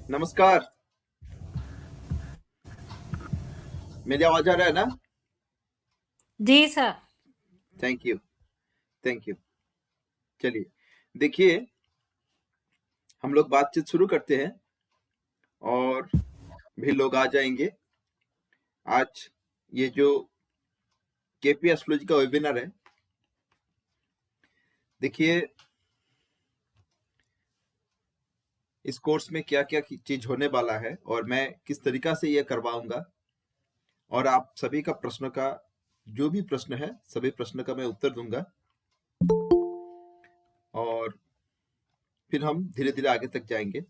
नमस्कार। मेरी आवाज आ रहा है ना? जी sir. Thank you. Thank you. चलिए, देखिए, हम लोग बातचीत शुरू करते हैं और भी लोग आ जाएंगे। आज ये जो केपी एस्ट्रोलॉजी का वेबिनार है, देखिए, इस कोर्स में क्या क्या चीज होने वाला है और मैं किस तरीका से ये करवाऊंगा, और आप सभी का प्रश्न का, जो भी प्रश्न है, सभी प्रश्न का मैं उत्तर दूंगा और फिर हम धीरे धीरे आगे तक जाएंगे।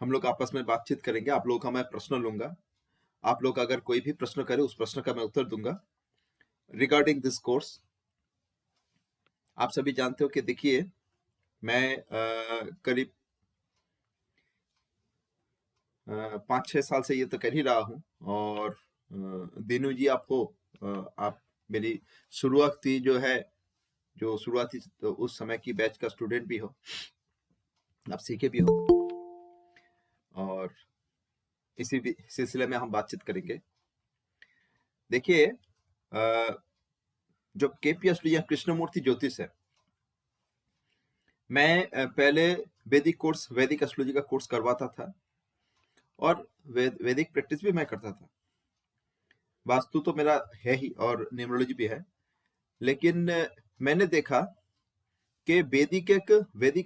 हम लोग आपस में बातचीत करेंगे, आप लोग का मैं प्रश्न लूंगा, आप लोग अगर कोई भी प्रश्न करे उस प्रश्न का मैं उत्तर दूंगा रिगार्डिंग दिस कोर्स। आप सभी जानते हो कि देखिए, मैं करीब 5-6 साल से ये तो कर ही रहा हूँ। और दीनू जी, आपको आप मेरी शुरुआती शुरुआती तो उस समय की बैच का स्टूडेंट भी हो, आप सीखे भी हो, और इसी भी सिलसिले में हम बातचीत करेंगे। देखिए, जो केपीएस या कृष्णमूर्ति ज्योतिष है, मैं पहले वैदिक एस्ट्रोलॉजी का कोर्स करवाता था और वैदिक प्रैक्टिस भी मैं करता था। वास्तु तो मेरा है ही और न्यूमरोलॉजी भी है, लेकिन मैंने देखा कि वैदिक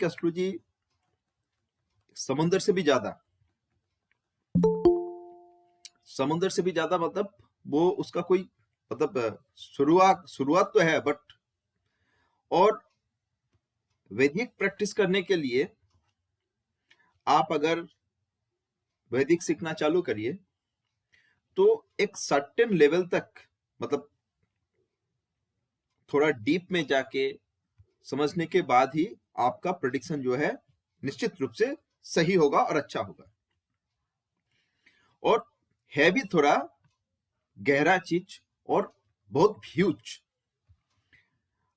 एस्ट्रोलॉजी समुंदर से भी ज्यादा, समुंदर से भी ज्यादा, मतलब वो उसका कोई, मतलब शुरुआत शुरुआत तो है, बट और वैदिक प्रैक्टिस करने के लिए आप अगर वैदिक सीखना चालू करिए तो एक सर्टेन लेवल तक, मतलब थोड़ा डीप में जाके समझने के बाद ही आपका प्रेडिक्शन जो है निश्चित रूप से सही होगा और अच्छा होगा, और है भी थोड़ा गहरा चीज और बहुत ह्यूज।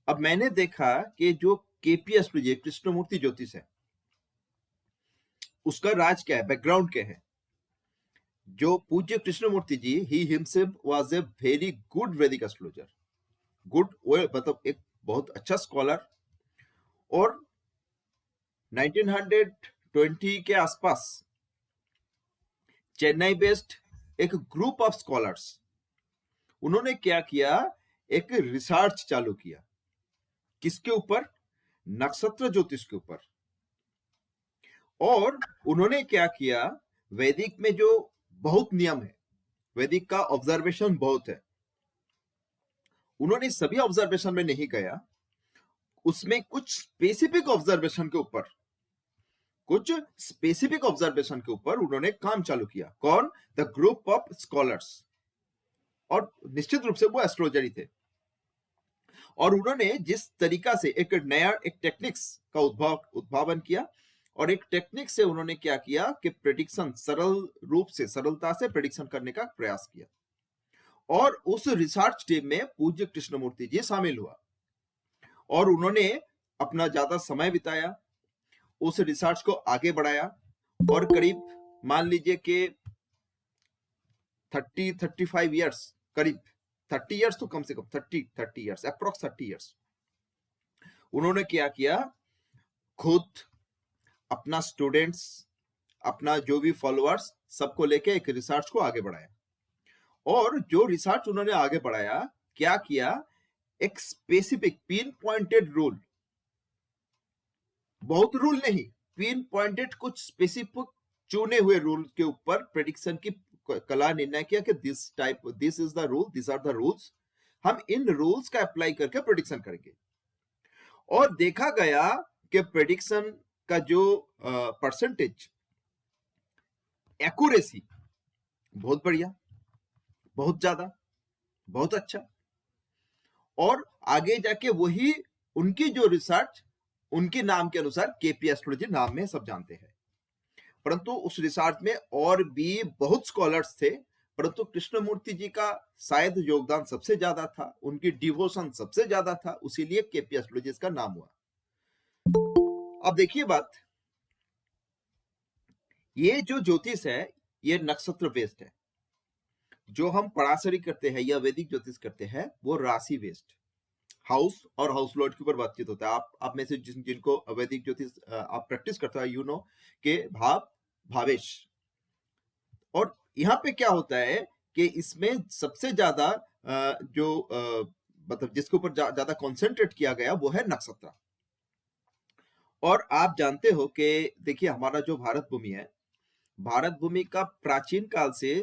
अब मैंने देखा कि जो केपी एस्ट्रोलॉजी कृष्णमूर्ति ज्योतिष है, उसका राज क्या है, बैकग्राउंड क्या है। जो पूज्य Krishnamurti ji, he himself was a very good Vedic astrologer, good वो मतलब एक बहुत अच्छा स्कॉलर। और 1920 के आसपास चेन्नई बेस्ड एक ग्रुप ऑफ स्कॉलर्स, उन्होंने क्या किया, एक रिसर्च चालू किया। किसके ऊपर? नक्षत्र ज्योतिष के ऊपर। और उन्होंने क्या किया, वैदिक में जो बहुत नियम है, वैदिक का ऑब्जर्वेशन बहुत है, उन्होंने सभी ऑब्जर्वेशन में नहीं गया, उसमें कुछ स्पेसिफिक ऑब्जर्वेशन के ऊपर उन्होंने काम चालू किया। कौन? The group of scholars. और निश्चित रूप से वो एस्ट्रोलॉजर ही थे। और उन्होंने जिस तरीका से एक टेक्निक्स का उद्भावन किया, और एक टेक्निक से उन्होंने क्या किया कि प्रेडिक्शन सरलता से प्रेडिक्शन करने का प्रयास किया। और उस रिसर्च टीम में पूज्य कृष्णमूर्ति जी शामिल हुआ, और उन्होंने अपना ज्यादा समय बिताया, उस रिसर्च को आगे बढ़ाया, और करीब मान लीजिए कि 35 ईयर्स, करीब 30 ईयर्स, तो कम से कम 30 ईयर्स, अप्रोक्स 30 ईयर्स, उन्होंने क्या किया, खुद, अपना स्टूडेंट्स, अपना जो भी फॉलोअर्स, सबको लेके एक रिसर्च को आगे बढ़ाया। और जो रिसर्च उन्होंने आगे बढ़ाया, क्या किया, एक स्पेसिफिक पिन पॉइंटेड रूल, बहुत रूल नहीं, पिन पॉइंटेड कुछ स्पेसिफिक चुने हुए रूल के ऊपर प्रेडिक्शन की कला निर्णय किया कि this is the rule, this are the rules, हम इन रूल्स का अप्लाई करके प्रेडिक्शन करेंगे। और देखा गया कि प्रेडिक्शन का जो परसेंटेज, एक्यूरेसी, बहुत बढ़िया, बहुत ज्यादा, बहुत अच्छा। और आगे जाके वही उनकी जो रिसर्च, उनके नाम के अनुसार केपी एस्ट्रोलॉजी नाम में सब जानते हैं। परंतु उस रिसर्च में और भी बहुत स्कॉलर्स थे, परंतु कृष्णमूर्ति जी का शायद योगदान सबसे ज्यादा था, उनकी डिवोशन सबसे ज्यादा था, इसीलिए केपी एस्ट्रोलॉजी का नाम हुआ। अब देखिए बात, ये जो ज्योतिष है ये नक्षत्र बेस्ड है। जो हम पराशरी करते हैं या वैदिक ज्योतिष करते हैं वो राशि बेस्ड, हाउस और हाउस लॉर्ड के ऊपर बातचीत होता है। आप में से जिनको वैदिक ज्योतिष आप प्रैक्टिस करते हो, यू नो के भाव भावेश। और यहाँ पे क्या होता है कि इसमें सबसे ज्यादा जो मतलब जिसके ऊपर ज्यादा कॉन्सेंट्रेट किया गया वो है नक्षत्र। और आप जानते हो कि देखिए हमारा जो भारत भूमि है, भारत भूमि का प्राचीन काल से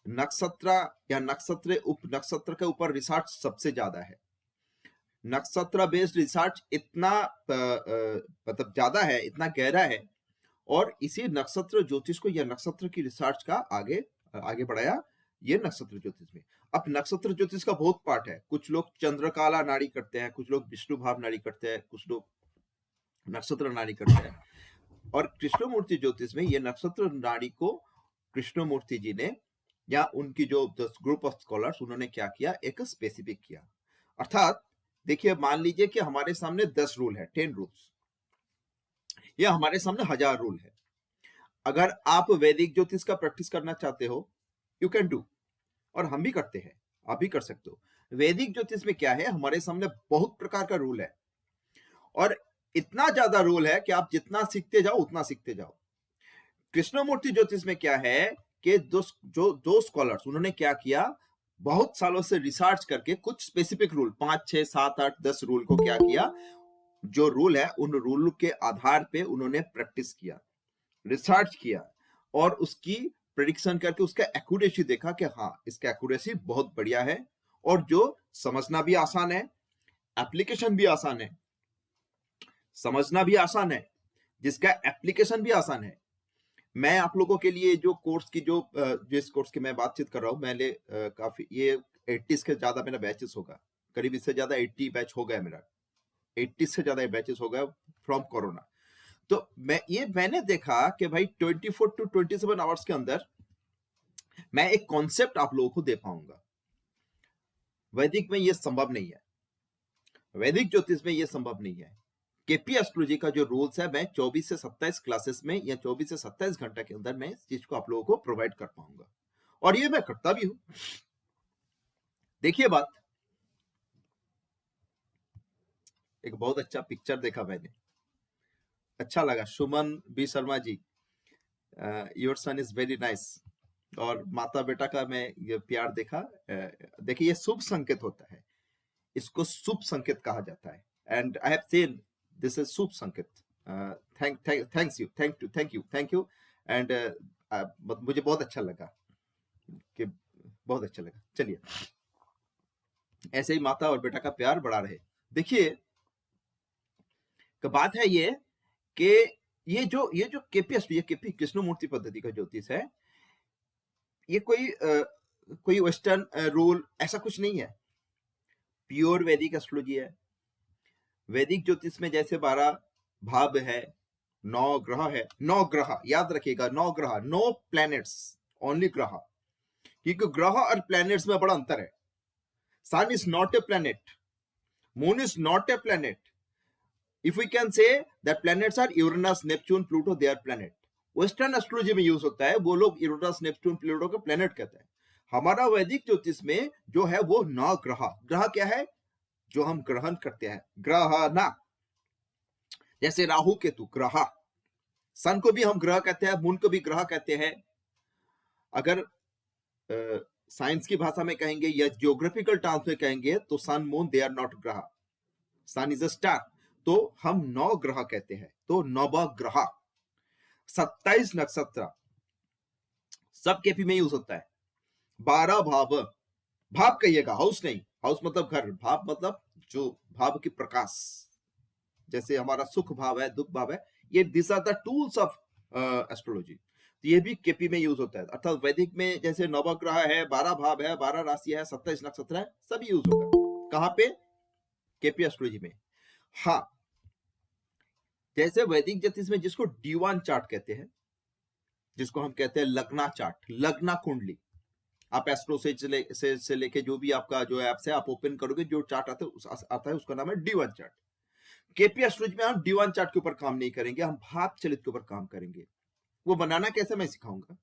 नक्षत्र या नक्षत्र उप नक्षत्र के ऊपर रिसर्च सबसे ज्यादा है। नक्षत्र बेस्ड रिसर्च इतना मतलब ज्यादा है, इतना गहरा है, और इसी नक्षत्र ज्योतिष को या नक्षत्र की रिसर्च का आगे आगे बढ़ाया ये नक्षत्र ज्योतिष में। अब नक्षत्र ज्योतिष का बहुत पार्ट है। कुछ लोग चंद्रकाला नाड़ी करते हैं, कुछ लोग विष्णु भाव नाड़ी करते हैं, कुछ लोग नक्षत्र नाड़ी करते हैं। और कृष्णमूर्ति ज्योतिष में ये नक्षत्र नाड़ी को कृष्णमूर्ति जी ने या उनकी जो ग्रुप ऑफ स्कॉलर्स उन्होंने क्या किया, एक स्पेसिफिक किया। अर्थात देखिए मान लीजिए कि हमारे सामने 10 रूल है, 10 रूल्स, या हमारे सामने 1000 रूल है। अगर आप वैदिक ज्योतिष का प्रैक्टिस करना चाहते हो, यू कैन डू, और हम भी करते हैं, आप भी कर सकते हो। वैदिक ज्योतिष में क्या है, हमारे सामने बहुत प्रकार का रूल है, और इतना ज्यादा रूल है कि आप जितना सीखते जाओ उतना सीखते जाओ। कृष्णमूर्ति ज्योतिष में क्या है कि दो स्कॉलर्स उन्होंने क्या किया, बहुत सालों से रिसर्च करके कुछ स्पेसिफिक रूल, 5, 6, 7, 8, 10 रूल को क्या किया, जो रूल है उन रूल के आधार पे उन्होंने प्रैक्टिस किया, रिसर्च किया, और उसकी प्रेडिक्शन करके उसका एक्यूरेसी देखा कि हाँ इसका एक्यूरेसी बहुत बढ़िया है, और जो समझना भी आसान है, एप्लीकेशन भी आसान है, समझना भी आसान है, जिसका एप्लीकेशन भी आसान है। मैं आप लोगों के लिए जो कोर्स की जिस कोर्स की मैं बातचीत कर रहा हूँ, मैंने काफी ये 80 के ज्यादा मेरा बैचेस होगा, करीब इससे ज्यादा 80 बैच हो गया मेरा, 80 से ज्यादा बैचेस हो गया फ्रॉम कोरोना। तो मैंने देखा कि भाई 24 to 27 आवर्स के अंदर मैं एक कॉन्सेप्ट आप लोगों को दे पाऊंगा। वैदिक में ये संभव नहीं है, वैदिक ज्योतिष में ये संभव नहीं है। केपी एस्ट्रोलॉजी का जो रूल्स है, मैं 24 से 27 क्लासेस में या 24 से 27 घंटे के अंदर मैं इस चीज को आप लोगों को प्रोवाइड कर पाऊंगा, और ये मैं करता भी हूं। देखिए बात, एक बहुत अच्छा पिक्चर देखा मैंने, अच्छा लगा। Suman B Sharma ji, your son is very nice. और माता बेटा का मैं ये प्यार देखा। देखिए ये शुभ संकेत होता है, इसको शुभ संकेत कहा जाता है, and I have seen this is शुभ संकेत। थैंक यू एंड मुझे बहुत अच्छा लगा कि बहुत अच्छा लगा। चलिए ऐसे ही माता और बेटा का प्यार बढ़ा रहे। देखिए बात है ये कि ये जो केपी कृष्णमूर्ति पद्धति का ज्योतिष है, ये कोई वेस्टर्न रूल ऐसा कुछ नहीं है, प्योर वैदिक एस्ट्रोलॉजी है। वैदिक ज्योतिष में जैसे 12 भाव है, 9 ग्रह है, 9 ग्रह याद रखिएगा, 9 ग्रह, नो प्लैनेट्स, ओनली ग्रह, क्योंकि ग्रह और प्लैनेट्स में बड़ा अंतर है। Sun is not a planet, moon is not a planet. If we can say that planets are Uranus, Neptune, Pluto, they are planet. Western astrology में यूज होता है, वो लोग यूरेनस, नेपच्यून, प्लूटो को प्लैनेट कहते हैं। हमारा वैदिक ज्योतिष में जो है वो 9 ग्रह। ग्रह क्या है, जो हम ग्रहण करते हैं, ग्रहना, जैसे राहु केतु ग्रह, सन को भी हम ग्रह कहते हैं, मून को भी ग्रह कहते हैं। अगर साइंस की भाषा में कहेंगे या जियोग्राफिकल टर्म्स में कहेंगे तो sun moon they are not ग्रह, सन इज अ स्टार। तो हम 9 ग्रह कहते हैं, तो नवग्रह, 27 नक्षत्र, सब केपी में यूज होता है। 12 भाव, भाव कहिएगा, हाउस नहीं, हाउस मतलब घर, भाव मतलब जो भाव की प्रकाश, जैसे हमारा सुख भाव है, दुख भाव है, ये this are the tools of astrology. तो ये भी केपी में यूज होता है। अर्थात वैदिक में जैसे नवग्रह है, 12 भाव है, 12 राशि है, 27 नक्षत्र है, सब यूज होगा। कहां पे, केपी एस्ट्रोलॉजी में। हाँ, जैसे वैदिक ज्योतिष में जिसको D1 चार्ट कहते हैं, जिसको हम कहते हैं लग्ना चार्ट, लग्ना कुंडली, आप एस्ट्रो से लेके जो भी आपका जो ऐप से आप ओपन करोगे, जो चार्ट आता है उसका नाम है D1 चार्ट। केपी एस्ट्रोलॉजी में हम D1 चार्ट के ऊपर काम नहीं करेंगे, हम भाव चलित के ऊपर काम करेंगे। वो बनाना कैसे मैं सिखाऊंगा,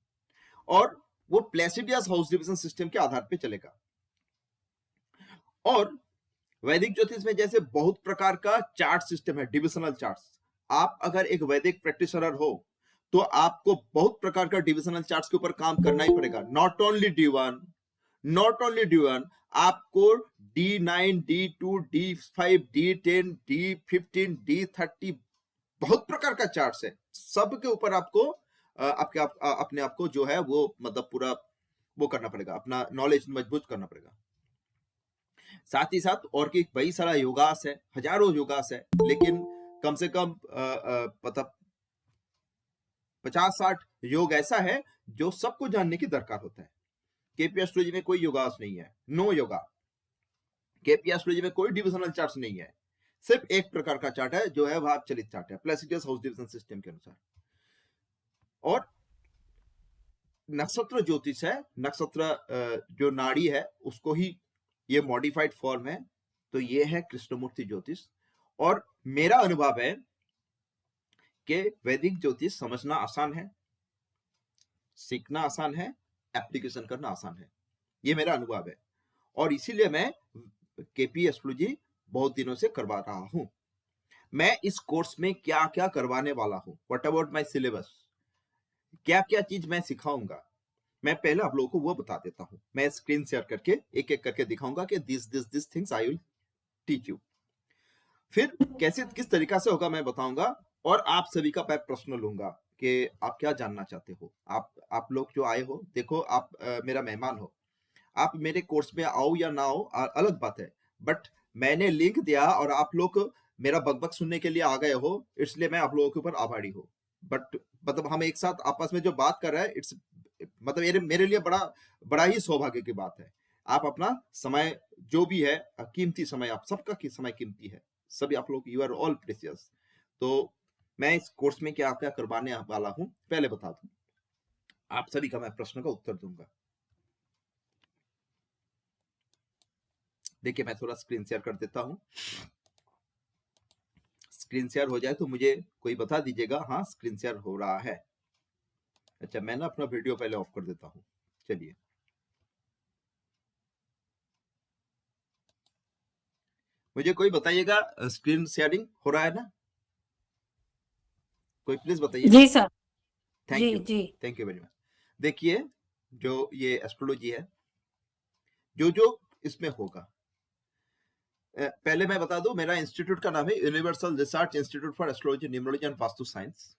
और वो प्लेसिडियस हाउस डिविजन सिस्टम के आधार पे चलेगा। और वैदिक ज्योतिष में जैसे बहुत प्रकार का चार्ट सिस्टम है, डिविजनल चार्ट्स। आप अगर एक वैदिक प्रैक्टिशनर हो तो आपको बहुत प्रकार का डिविजनल चार्ट्स के ऊपर काम करना ही पड़ेगा। Not only D1, not only D1, आपको D9, D2, D5, D10, D15, D30 बहुत प्रकार का चार्ट्स है। सब के ऊपर आपको अपने आप को जो है वो मतलब पूरा वो करना पड़ेगा, अपना नॉलेज मजबूत करना पड़ेगा। साथ ही साथ और की कई सारा योगास है, हजारों योगास है, लेकिन कम से कम मतलब 50-60 योग ऐसा है जो सबको जानने की दरकार होता है। केपी एस्ट्रोलॉजी में कोई योगास नहीं है, नो योगा। केपी एस्ट्रोलॉजी में कोई डिविजनल चार्ट नहीं है, सिर्फ एक प्रकार का चार्ट है जो है भाव चलित चार्ट है, प्लेसिडियस हाउस डिविजन सिस्टम के अनुसार। और नक्षत्र ज्योतिष है, नक्षत्र जो नाड़ी है उसको ही ये मॉडिफाइड फॉर्म है, तो ये है कृष्णमूर्ति ज्योतिष। और मेरा अनुभव है कि वैदिक ज्योतिष समझना आसान है, सीखना आसान है, एप्लीकेशन करना आसान है, ये मेरा अनुभव है। और इसीलिए मैं केपी एस्ट्रोलॉजी बहुत दिनों से करवा रहा हूं। मैं इस कोर्स में क्या क्या करवाने वाला हूं, व्हाट अबाउट माय सिलेबस, क्या क्या चीज मैं सिखाऊंगा, मैं पहले आप लोगों को वो बता देता हूं। मैं स्क्रीन शेयर करके एक एक करके दिखाऊंगा कि this things I will teach you. फिर कैसे किस तरीका से होगा मैं बताऊंगा, और आप सभी का मैं प्रश्न लूंगा कि आप क्या जानना चाहते हो। आप लोग जो आए हो, देखो आप मेरा मेहमान हो, आप मेरे कोर्स में आओ या ना आओ अलग बात है, बट मैंने लिंक दिया और आप लोग मेरा बकबक सुनने के लिए आ गए हो, इसलिए मैं आप लोगों के ऊपर आभारी हूँ। बट मतलब हम एक साथ आपस में जो बात कर रहे हैं, इट्स मतलब मेरे लिए बड़ा ही सौभाग्य की बात है। आप अपना समय जो भी है, कीमती समय, आप सबका की समय कीमती है, सभी आप लोग, यू आर ऑल प्रेशियस। तो मैं इस कोर्स में क्या क्या करवाने वाला हूं पहले बता दूं, आप सभी का मैं प्रश्न का उत्तर दूंगा। देखिए मैं थोड़ा स्क्रीन शेयर कर देता हूं, स्क्रीन शेयर हो जाए तो मुझे कोई बता दीजिएगा, हाँ स्क्रीन शेयर हो रहा है। अच्छा मैं ना अपना वीडियो पहले ऑफ कर देता हूं, चलिए। मुझे कोई बताइएगा स्क्रीन शेयरिंग हो रहा है ना, कोई प्लीज बताइए। जी सर। थैंक जी यू, जी। Thank you very much. देखिए जो ये एस्ट्रोलॉजी है, जो इसमें होगा, पहले मैं बता दूं मेरा इंस्टीट्यूट का नाम है universal research institute for astrology, numerology and vastu science.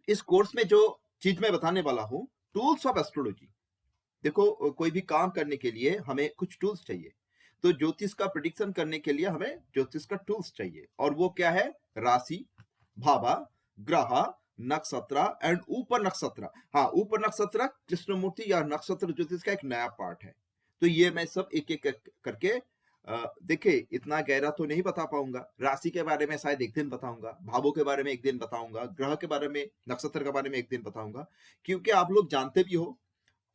इस कोर्स में जो चीज मैं बताने वाला हूं, टूल्स ऑफ एस्ट्रोलॉजी। देखो कोई भी काम करने के लिए हमें कुछ टूल्स चाहिए, तो ज्योतिष का प्रिडिक्शन करने के लिए हमें ज्योतिष का टूल्स चाहिए, और वो क्या है, राशि, भावा, ग्रह, नक्षत्र एंड ऊपर नक्षत्र। हाँ ऊपर नक्षत्र कृष्णमूर्ति या नक्षत्र ज्योतिष का एक नया पार्ट है, तो ये मैं सब एक एक करके देखिए इतना गहरा तो नहीं बता पाऊंगा। राशि के बारे में शायद एक दिन बताऊंगा, भावों के बारे में एक दिन बताऊंगा, ग्रह के बारे में, नक्षत्र के बारे में एक दिन बताऊंगा, क्योंकि आप लोग जानते भी हो,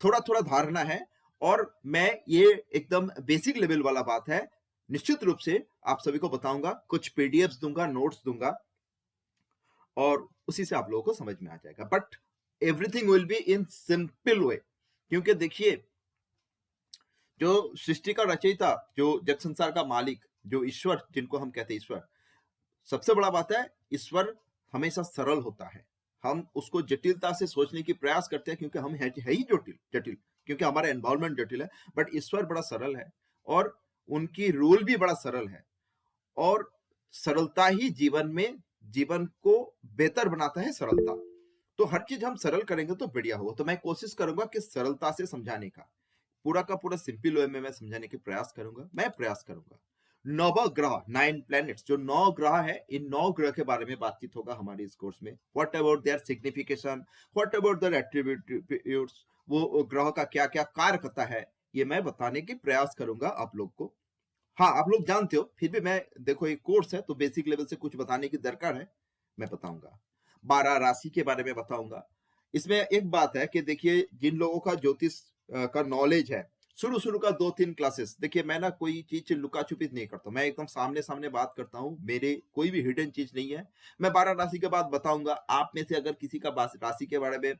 थोड़ा थोड़ा धारणा है, और मैं ये एकदम बेसिक लेवल वाला बात है, निश्चित रूप से आप सभी को बताऊंगा, कुछ पीडीएफ्स दूंगा, नोट्स दूंगा, और उसी से आप लोगों को समझ में आ जाएगा। But everything will be in simple way, क्योंकि देखिए जो सृष्टि का रचयिता, जो जग संसार का मालिक, जो ईश्वर जिनको हम कहते हैं ईश्वर, सबसे बड़ा बात है ईश्वर हमेशा सरल होता है। हम उसको जटिलता से सोचने की प्रयास करते हैं, क्योंकि हम है ही जटिल जटिल, क्योंकि हमारा एनवायरमेंट जटिल है, बट ईश्वर बड़ा सरल है, और उनकी रूल भी बड़ा सरल है, और सरलता ही जीवन को बेहतर बनाता है, सरलता। तो हर चीज हम सरल करेंगे तो बढ़िया होगा, तो मैं कोशिश करूंगा कि सरलता से समझाने का, पूरा का पूरा सिंपल वे में मैं समझाने की प्रयास करूंगा। नवग्रह, 9 प्लैनेट्स, जो 9 ग्रह है, इन 9 ग्रह के बारे में बातचीत होगा हमारे इस कोर्स में। What about their signification, what about their attributes, वो ग्रह का क्या क्या कार्य करता है, ये मैं बताने की प्रयास करूंगा आप लोग को। हाँ आप लोग जानते हो, फिर भी मैं, देखो एक कोर्स है तो बेसिक लेवल से कुछ बताने की दरकार है, मैं बताऊंगा। 12 राशि के बारे में बताऊंगा। इसमें एक बात है कि देखिए जिन लोगों का ज्योतिष का नॉलेज है, शुरू शुरू का 2-3 क्लासेस, देखिए मैं ना कोई चीज लुका छुपी नहीं करता, मैं एकदम सामने सामने बात करता हूँ, मेरे कोई भी हिडन चीज नहीं है। मैं 12 राशि के बाद बताऊंगा, आप में से अगर किसी का राशि के बारे में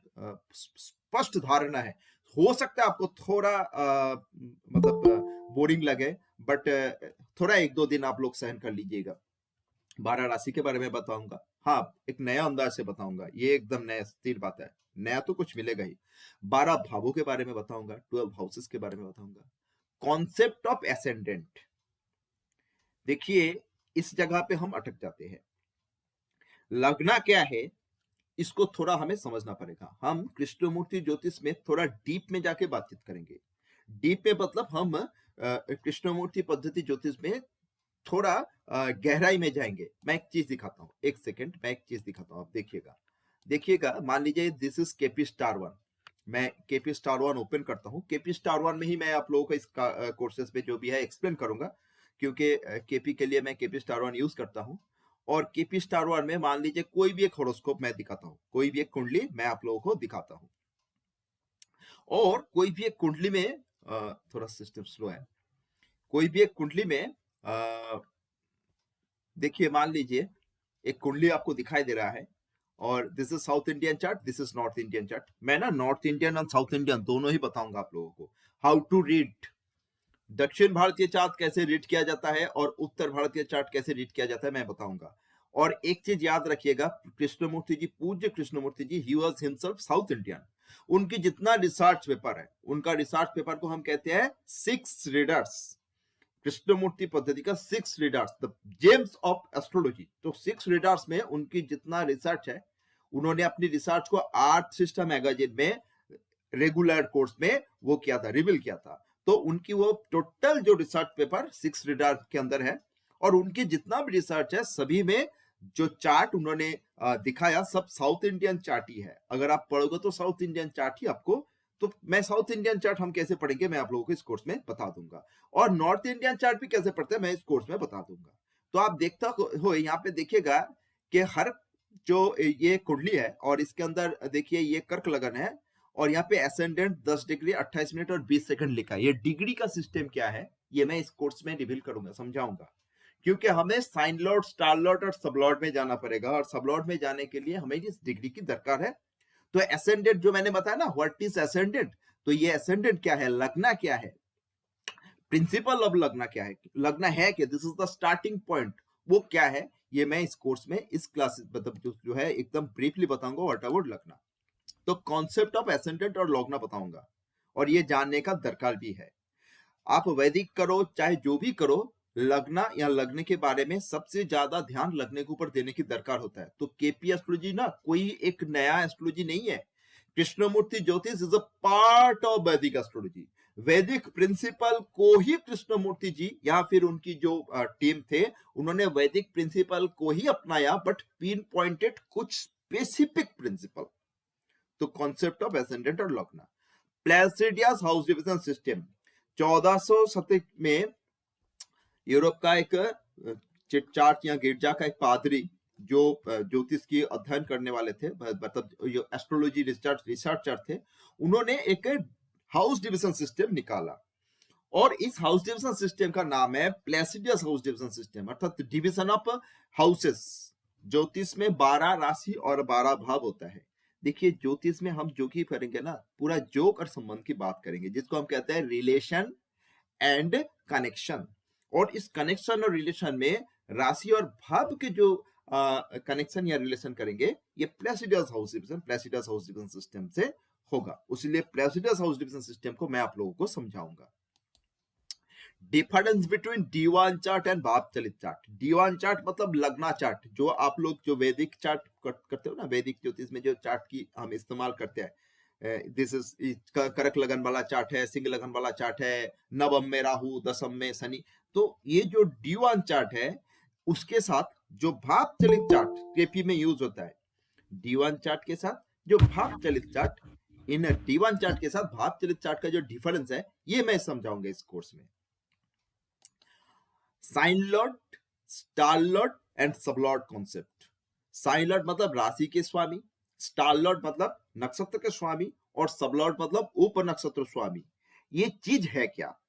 स्पष्ट धारणा है, हो सकता है आपको थोड़ा मतलब बोरिंग लगे, बट थोड़ा 1-2 दिन आप लोग सहन कर लीजिएगा। 12 राशि के बारे में बताऊंगा, हाँ एक नया अंदाज से बताऊंगा, ये एकदम नया स्थिर बात है, नया तो कुछ मिलेगा ही। 12 भावों के बारे में बताऊंगा, 12 हाउसेस के बारे में बताऊंगा, कॉन्सेप्ट ऑफ एसेंडेंट। देखिए इस जगह पे हम अटक जाते हैं, लगना क्या है इसको थोड़ा हमें समझना पड़ेगा। हम कृष्णमूर्ति ज्योतिष में थोड़ा डीप में जाके बातचीत करेंगे। डीप में मतलब हम कृष्णमूर्ति पद्धति ज्योतिष में थोड़ा गहराई में जाएंगे। मैं एक चीज दिखाता हूँ, एक सेकेंड, मैं एक चीज दिखाता हूँ, आप देखिएगा। देखिएगा, मान लीजिए this is KP star one, मैं केपी स्टार वन ओपन करता हूँ। केपी स्टार वन में ही मैं आप लोगों को इस कोर्सेज पे जो भी है एक्सप्लेन करूंगा, क्योंकि केपी के लिए मैं केपी स्टार वन यूज करता हूँ। और केपी स्टार वन में मान लीजिए कोई भी एक होरोस्कोप मैं दिखाता हूँ, कोई भी एक कुंडली मैं आप लोगों को दिखाता हूँ, और कोई भी एक कुंडली में थोड़ा सिस्टम स्लो है, कोई भी एक कुंडली में देखिए मान लीजिए एक कुंडली आपको दिखाई दे रहा है, और this is south Indian chart, this is north Indian chart. मैं ना नॉर्थ इंडियन और साउथ इंडियन दोनों ही बताऊंगा आप लोगों को, हाउ टू रीड दक्षिण भारतीय चार्ट कैसे रीड किया जाता है और उत्तर भारतीय चार्ट कैसे रीड किया जाता है, मैं बताऊंगा। और एक चीज याद रखिएगा, कृष्णमूर्ति जी, पूज्य Krishnamurti ji, he was himself south Indian. उनकी जितना रिसर्च पेपर है, उनका रिसर्च पेपर को हम कहते हैं 6 रीडर्स, कृष्णमूर्ति पद्धति का 6 readers, the James of astrology. तो 6 रीडर्स में उनकी जितना रिसर्च है, उन्होंने अपनी रिसर्च को आर्ट सिस्टम मैगजीन में रेगुलर कोर्स में वो किया था, रिवील किया था। तो उनकी वो टोटल जो रिसर्च पेपर 6 रीडर के अंदर है, और उनकी जितना भी रिसर्च है सभी में जो चार्ट उन्होंने दिखाया सब साउथ इंडियन चार्ट ही है। अगर आप पढ़ोगे तो साउथ इंडियन चार्ट ही आपको, तो मैं साउथ इंडियन चार्ट हम कैसे पढ़ेंगे मैं आप लोगों को इस कोर्स में बता दूंगा, और नॉर्थ इंडियन चार्ट भी कैसे पढ़ते हैं मैं इस कोर्स में बता दूंगा। तो आप देखता हो यहाँ पे देखिएगा कि हर जो ये कुंडली है, और इसके अंदर देखिए ये कर्क लगन है, और यहाँ पे एसेंडेंट 10 डिग्री 28 मिनट और 20 सेकंड लिखा है। ये डिग्री का सिस्टम क्या है ये मैं इस कोर्स में रिवील करूंगा, समझाऊंगा, क्योंकि हमें साइन लॉर्ड, स्टार लॉर्ड और सब लॉर्ड में जाना पड़ेगा, और सब लॉर्ड में जाने के लिए हमें इस डिग्री की दरकार है। तो एसेंडेंट जो मैंने बताया ना, व्हाट इज एसेंडेंट, तो ये एसेंडेंट क्या है, लगना क्या है, प्रिंसिपल ऑफ लगना क्या है, लगना है कि this is the starting point, वो क्या है ये मैं इस कोर्स में इस क्लास मतलब जो है एकदम ब्रीफली बताऊंगा व्हाट अबाउट लगना। तो कॉन्सेप्ट ऑफ एसेंडेंट और लॉग्ना बताऊंगा, और ये जानने का दरकार भी है। आप वैदिक करो चाहे जो भी करो, लगना या लगने के बारे में सबसे ज्यादा ध्यान लगने के ऊपर देने की दरकार होता है। तो केपी एस्ट्रोलॉजी ना कोई एक नया एस्ट्रोलॉजी नहीं है, कृष्णमूर्ति ज्योतिष इज अ पार्ट ऑफ वैदिक एस्ट्रोलॉजी। वैदिक प्रिंसिपल को ही कृष्णमूर्ति जी या फिर उनकी जो टीम थे, उन्होंने वैदिक प्रिंसिपल को ही अपनाया, बट पिन पॉइंटेड कुछ स्पेसिफिक प्रिंसिपल। तो कॉन्सेप्ट ऑफ एसेंडेंट और लग्ना, प्लेसिडियस हाउस डिविजन सिस्टम 1400 शतक में यूरोप का एक चार्ट या गिरजा का एक पादरी जो ज्योतिष की अध्ययन करने वाले थे, मतलब एस्ट्रोलॉजी रिसर्चर थे, उन्होंने एक हाउस डिविजन सिस्टम निकाला, और इस हाउस डिविजन सिस्टम का नाम है प्लेसिडियस हाउस डिविजन सिस्टम, अर्थात डिविजन ऑफ हाउसेस। ज्योतिष में 12 राशि और 12 भाव होता है। देखिए ज्योतिष में हम जो की करेंगे ना, पूरा जोक और संबंध की बात करेंगे, जिसको हम कहते हैं रिलेशन एंड कनेक्शन। और इस कनेक्शन और रिलेशन में राशि और भाव के जो कनेक्शन या रिलेशन करेंगे, ये प्लेसिडियस हाउस डिविजन सिस्टम से होगा। इसलिए प्लेसिडियस हाउस डिविजन सिस्टम को मैं आप लोगों को समझाऊंगा। Difference between D1 chart and भाव चलित चार्ट। D1 चार्ट मतलब लगना चार्ट, जो आप लोग जो वैदिक चार्ट करते हो ना, वैदिक ज्योतिष में जो चार्ट की हम इस्तेमाल करते हैं, दिस इज करक लगन वाला चार्ट है, सिंह लगन वाला चार्ट है, नवम में राहु, दसम में शनि। तो ये जो D1 चार्ट है उसके साथ जो भाव चलित चार्ट केपी में यूज होता है, D1 चार्ट के साथ जो भाव चलित चार्ट, इन D1 चार्ट के साथ भाव चलित चार्ट का जो डिफरेंस है ये मैं समझाऊंगा इस कोर्स में। Sign lord, star lord and sub lord concept. Sign lord मतलब राशि के स्वामी, स्टार लॉर्ड मतलब नक्षत्र के स्वामी, और सब लॉर्ड मतलब उप नक्षत्र स्वामी। ये चीज है क्या?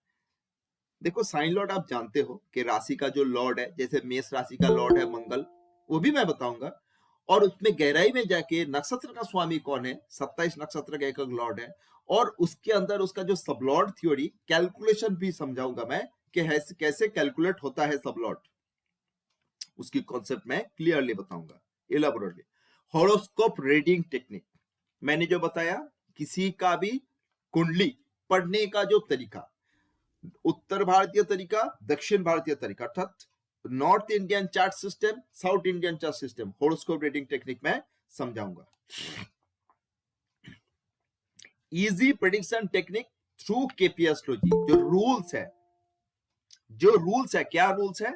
देखो साइन लॉर्ड आप जानते हो कि राशि का जो लॉर्ड है, जैसे मेष राशि का लॉर्ड है मंगल, वो भी मैं बताऊंगा। और उसमें गहराई में जाके नक्षत्र का स्वामी कौन है, 27 नक्षत्र का एक लॉर्ड है, और उसके अंदर उसका जो सबलॉर्ड थ्योरी कैलकुलेशन भी समझाऊंगा मैं कि कैसे कैलकुलेट होता है सबलॉर्ड, उसकी कॉन्सेप्ट मैं क्लियरली बताऊंगा, इलाबोरेटली। हॉरोस्कोप रीडिंग टेक्निक, मैंने जो बताया, किसी का भी कुंडली पढ़ने का जो तरीका, उत्तर भारतीय तरीका, दक्षिण भारतीय तरीका, अर्थात north Indian chart system, south Indian chart system, horoscope reading technique में समझाऊंगा। Easy prediction technique through KP astrology, जो रूल्स है, क्या रूल्स है?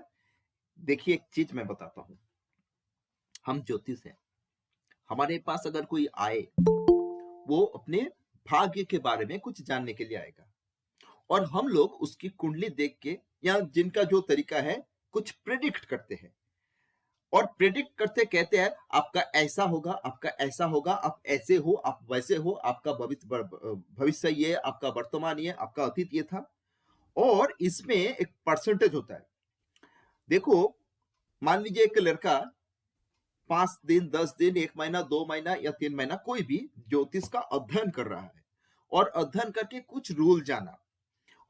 देखिए एक चीज मैं बताता हूं, हम ज्योतिष हैं, हमारे पास अगर कोई आए, वो अपने भाग्य के बारे में कुछ जानने के लिए आएगा, और हम लोग उसकी कुंडली देख के या जिनका जो तरीका है कुछ प्रेडिक्ट करते हैं, और प्रेडिक्ट करते कहते हैं आपका ऐसा होगा, आपका ऐसा होगा, आप ऐसे हो, आप वैसे हो, आपका भविष्य ये, आपका वर्तमान ये, आपका अतीत ये था। और इसमें एक परसेंटेज होता है। देखो मान लीजिए एक लड़का 5 दिन, 10 दिन, 1 महीना, 2 महीना या 3 महीना कोई भी ज्योतिष का अध्ययन कर रहा है, और अध्ययन करके कुछ रूल जाना,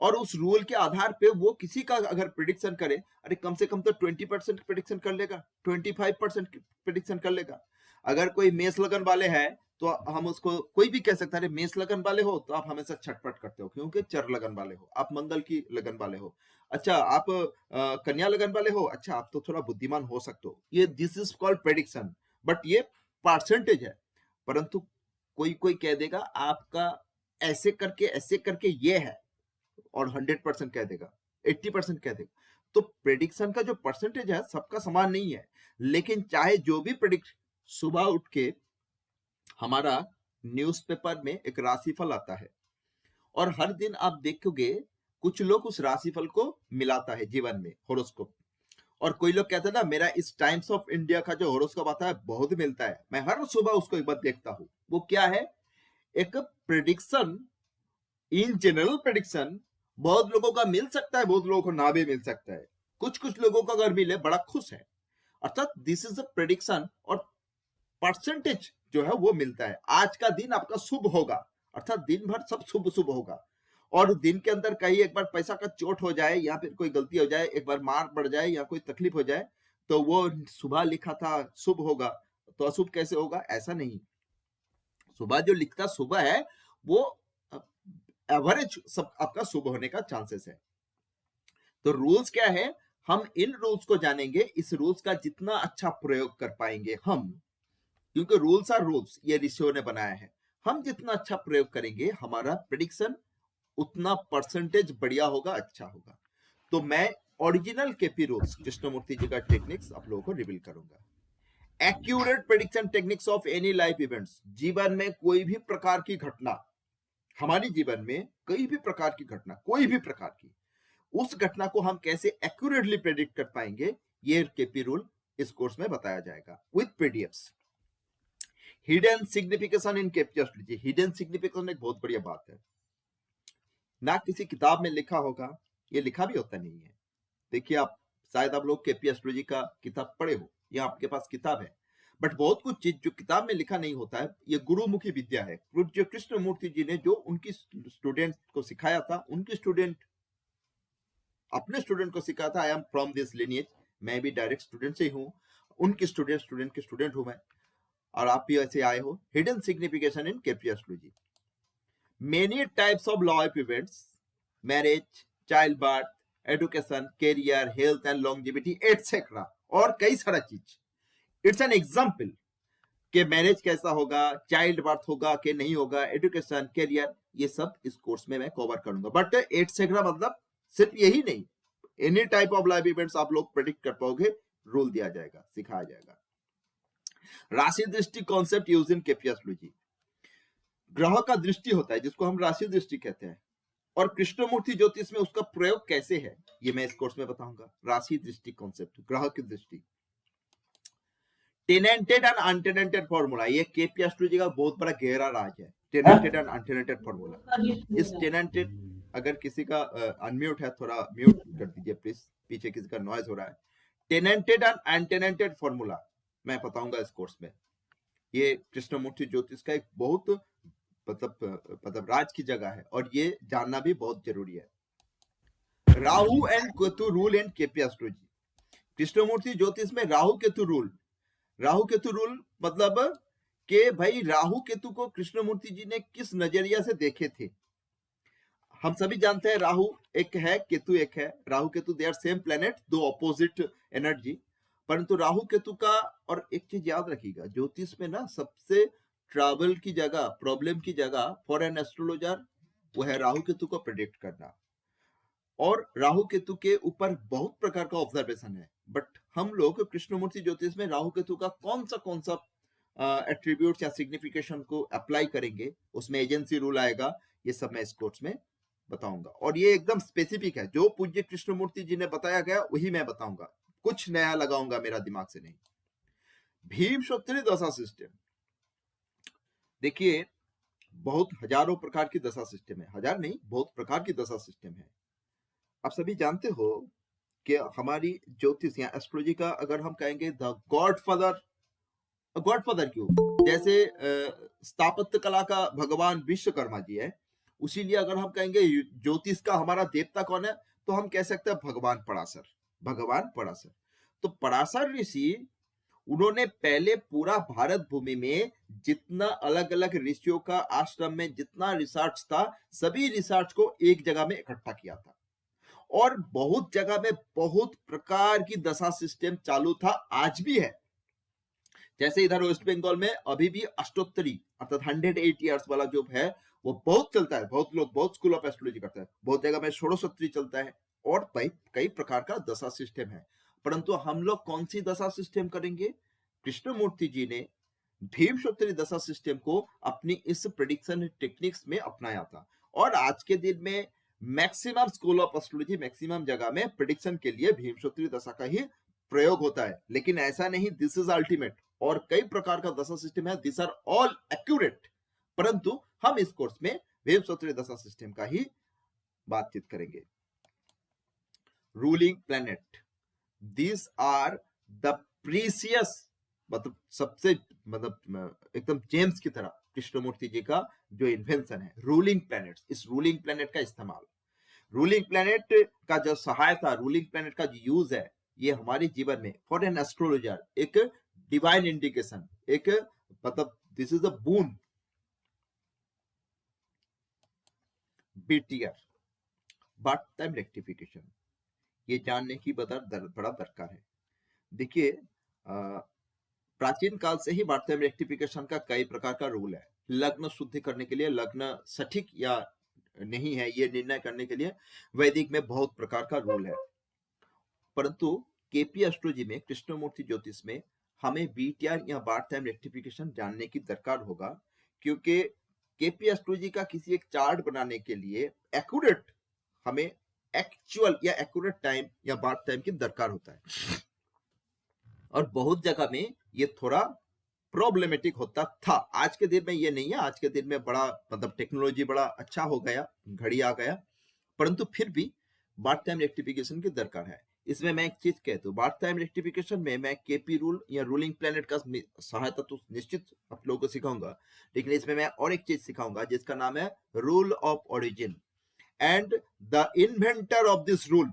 और उस रूल के आधार पे वो किसी का अगर प्रिडिक्शन करे, अरे कम से कम तो 20% प्रिडिक्शन कर लेगा, 25% प्रिडिक्शन कर लेगा। अगर कोई मेष लगन वाले हैं तो हम उसको कोई भी कह सकता है, मेष लगन वाले हो तो आप हमेशा छटपट करते हो क्योंकि चर लगन वाले हो, आप मंगल की लगन वाले हो। अच्छा आप कन्या लगन वाले हो, अच्छा आप तो थोड़ा बुद्धिमान हो सकते हो। ये this is called prediction, but ये परसेंटेज है। परंतु कोई कोई कह देगा आपका ऐसे करके ये है, और 100% कह देगा, 80% कह देगा। तो प्रेडिक्शन का जो परसेंटेज है सबका समान नहीं है, लेकिन चाहे जो भी प्रेडिक्ट, सुबह उठ के हमारा न्यूज़पेपर में एक राशिफल आता है, और हर दिन आप देखोगे कुछ लोग उस राशिफल को मिलाता है जीवन में, होरोस्कोप। और कोई लोग कहते हैं ना, मेरा इस टाइम्स ऑफ इंडिया का जो होरोस्कोप आता है बहुत मिलता है, मैं हर सुबह उसको एक बार देखता हूं। वो क्या है? एक प्रेडिक्शन, इन जनरल प्रेडिक्शन बहुत लोगों का मिल सकता है, बहुत लोगों को ना भी मिल सकता है। कुछ कुछ लोगों को अगर मिले बड़ा खुश है, अर्थात दिस इज अ प्रेडिक्शन, और परसेंटेज जो है वो मिलता है। आज का दिन आपका शुभ होगा, अर्थात दिन भर सब शुभ शुभ होगा, और दिन के अंदर कहीं एक बार पैसा का चोट हो जाए या फिर कोई गलती हो जाए, एक बार मार पड़ जाए या कोई तकलीफ हो जाए, तो वो सुबह लिखा था शुभ होगा तो अशुभ कैसे होगा? ऐसा नहीं। सुबह जो लिखता सुबह है वो एवरेज सब आपका शुभ होने का चांसेस है। तो रूल्स क्या है? हम इन रूल्स को जानेंगे, इस रूल्स का जितना अच्छा प्रयोग कर पाएंगे हम, क्योंकि रूल्स आर रूल्स, ये ऋषियों ने बनाया है, हम जितना अच्छा प्रयोग करेंगे हमारा प्रेडिक्शन उतना परसेंटेज बढ़िया होगा, अच्छा होगा। तो मैं ओरिजिनल केपी रूल्स, कृष्णमूर्ति जी का टेक्निक्स आप लोगों को रिवील करूंगा। Accurate prediction techniques of any life events, जीवन में कोई भी प्रकार की घटना, हमारे जीवन में कई भी प्रकार की घटना, कोई भी प्रकार की, उस घटना को हम कैसे एक्यूरेटली प्रेडिक्ट कर पाएंगे, ये केपी रूल इस कोर्स में बताया जाएगा with PDFs. Hidden signification in KP astrology, hidden signification एक बहुत बढ़िया बात है, ना किसी किताब में लिखा होगा, ये लिखा भी होता नहीं है। देखिए आप शायद आप लोग केपी एस्ट्रोलॉजी का किताब पढ़े हो या आपके पास किताब है, बट बहुत कुछ चीज जो किताब में लिखा नहीं होता है, ये गुरुमुखी विद्या है। जो कृष्णमूर्ति जी ने जो उनकी स्टूडेंट को सिखाया था, उनकी स्टूडेंट अपने स्टूडेंट को सिखाया था, I am from this lineage, मैं भी डायरेक्ट स्टूडेंट से ही हूँ, उनकी स्टूडेंट के स्टूडेंट हूं मैं, और आप भी ऐसे आए हो। Hidden signification in KP astrology, many types of life events, marriage, child birth, education, career, health and longevity etcetera, और कई सारा चीज। इट्स एन एग्जाम्पल कि मैरिज कैसा होगा, चाइल्ड बर्थ होगा कि नहीं होगा, एजुकेशन, कैरियर, ये सब इस कोर्स में मैं कवर करूंगा। बट एटसेट्रा मतलब सिर्फ यही नहीं, any type of life events आप लोग प्रेडिक्ट कर पाओगे, रूल दिया जाएगा, सिखाया जाएगा। राशि दृष्टि concept use in KP astrology, ग्रह का दृष्टि होता है जिसको हम राशि दृष्टि कहते हैं, और कृष्णमूर्ति ज्योतिष में उसका प्रयोग कैसे है ये मैं इस कोर्स में बताऊंगा। राशि दृष्टि कॉन्सेप्ट, ग्रह की दृष्टि, टेनेंटेड एंड अनटेनेंटेड फॉर्मूला, ये केपी एस्ट्रोलॉजी का बहुत बड़ा गहरा राज है, टेनेंटेड एंड अनटेनेंटेड फॉर्मूला। इस टेनेंटेड अगर किसी का अनम्यूट है थोड़ा म्यूट कर दीजिए प्लीज, पीछे किसी का नॉइज हो रहा है। टेनेंटेड एंड अनटेनेंटेड फॉर्मूला मैं बताऊंगा इस कोर्स में। ये कृष्णमूर्ति ज्योतिष का एक बहुत मतलब राज की जगह है और ये जानना भी बहुत जरूरी है। Rahu and Ketu rule in KP astrology. Krishnamurti ज्योतिष में राहु केतु रूल, राहु केतु रूल मतलब कि भाई राहु केतु को कृष्णमूर्ति जी ने किस नजरिया से देखे थे। हम सभी जानते हैं राहु एक है, केतु एक है। Rahu Ketu they are same planet, दो ऑपोजिट एनर्जी, परंतु राहु केतु का। और एक चीज याद रखिएगा, ज्योतिष में ना सबसे ट्रबल की जगह, प्रॉब्लम की जगह फॉर एन एस्ट्रोलॉजर वो है राहु केतु को प्रेडिक्ट करना। और राहु केतु के ऊपर बहुत प्रकार का ऑब्जर्वेशन है, बट हम लोग कृष्णमूर्ति ज्योतिष में राहु केतु का कौन सा एट्रीब्यूट या सिग्निफिकेशन को अप्लाई करेंगे, उसमें एजेंसी रूल आएगा, ये सब मैं इस कोर्स में बताऊंगा। और ये एकदम स्पेसिफिक है, जो पूज्य कृष्णमूर्ति जी ने बताया गया वही मैं बताऊंगा, कुछ नया लगाऊंगा मेरा दिमाग से नहीं। भीम क्षत्रिय दशा सिस्टम, देखिए बहुत हजारों प्रकार की दशा सिस्टम है, हजार नहीं बहुत प्रकार की दशा सिस्टम है। आप सभी जानते हो कि हमारी ज्योतिष या एस्ट्रोलॉजी का अगर हम कहेंगे द गॉडफादर, गॉडफादर क्यों, जैसे स्थापत्य कला का भगवान विश्वकर्मा जी है, उसी लिए अगर हम कहेंगे ज्योतिष का हमारा देवता कौन है, तो हम कह सकते हैं भगवान पराशर, भगवान पराशर। तो पराशर ऋषि, उन्होंने पहले पूरा भारत भूमि में जितना अलग अलग ऋषियों का आश्रम में जितना रिसर्च था, सभी रिसर्च को एक जगह में इकट्ठा किया था। और बहुत जगह में बहुत प्रकार की दशा सिस्टम चालू था, आज भी है। जैसे इधर वेस्ट बंगाल में अभी भी अष्टोत्तरी अर्थात 108 ईयर्स वाला जो है वो बहुत चलता है, बहुत लोग बहुत स्कूल ऑफ एस्ट्रोलॉजी करते हैं, बहुत जगह में षोडशोत्तरी चलता है, और कई प्रकार का दशा सिस्टम है। परंतु हम लोग कौन सी दशा सिस्टम करेंगे? कृष्णमूर्ति जी ने भीमशोत्तरी दशा सिस्टम को अपनी इस प्रेडिक्शन टेक्निक्स में अपनाया था। और आज के दिन में maximum school of astrology, maximum जगह में प्रेडिक्शन के लिए भीमशोत्तरी दशा का ही प्रयोग होता है। लेकिन ऐसा नहीं दिस इज अल्टीमेट, और कई प्रकार का दशा सिस्टम है, दिस आर ऑल एक्यूरेट, परंतु हम इस कोर्स में भीमशोत्तरी दशा सिस्टम का ही बातचीत करेंगे। Ruling planet, this are the precious, मतलब सबसे मतलब एकदम जेम्स की तरह कृष्णमूर्ति जी का जो इन्वेंशन है रूलिंग प्लैनेट्स, इस रूलिंग प्लैनेट का इस्तेमाल, रूलिंग प्लैनेट का जो सहायता, रूलिंग प्लैनेट का जो यूज है, ये हमारे जीवन में फॉर एन एस्ट्रोलॉजर एक डिवाइन इंडिकेशन, एक मतलब this is a boon. BTR, birth time rectification, ये जानने की बड़ा दरकार है। देखिए प्राचीन काल से ही बर्थ टाइम रेक्टिफिकेशन का कई प्रकार का रूल है। लग्न शुद्धि करने के लिए, लग्न सटीक या नहीं है ये निर्णय करने के लिए वैदिक में बहुत प्रकार का रूल है। परंतु केपी एस्ट्रोलॉजी में, कृष्णमूर्ति ज्योतिष में हमें बीटीआर या बर्थ टाइम रेक्टिफिकेशन जानने की दरकार होगा, क्योंकि केपी एस्ट्रोलॉजी का किसी एक चार्ट बनाने के लिए एक्यूरेट, हमें एक्चुअल या एक्यूरेट टाइम या बर्थ टाइम की दरकार होता है। और बहुत जगह में ये थोड़ा प्रॉब्लमेटिक होता था, आज के दिन में ये नहीं है। आज के दिन में बड़ा मतलब टेक्नोलॉजी बड़ा अच्छा हो गया, घड़ी आ गया, परंतु फिर भी बर्थ टाइम रेक्टिफिकेशन की दरकार है। इसमें मैं एक चीज कहता हूँ, बर्थ टाइम रेक्टिफिकेशन में मैं केपी रूल या रूलिंग प्लैनेट का सहायता तो निश्चित आप लोगों को सिखाऊंगा, लेकिन इसमें मैं और एक चीज सिखाऊंगा जिसका नाम है rule of origin. And the inventor of this rule,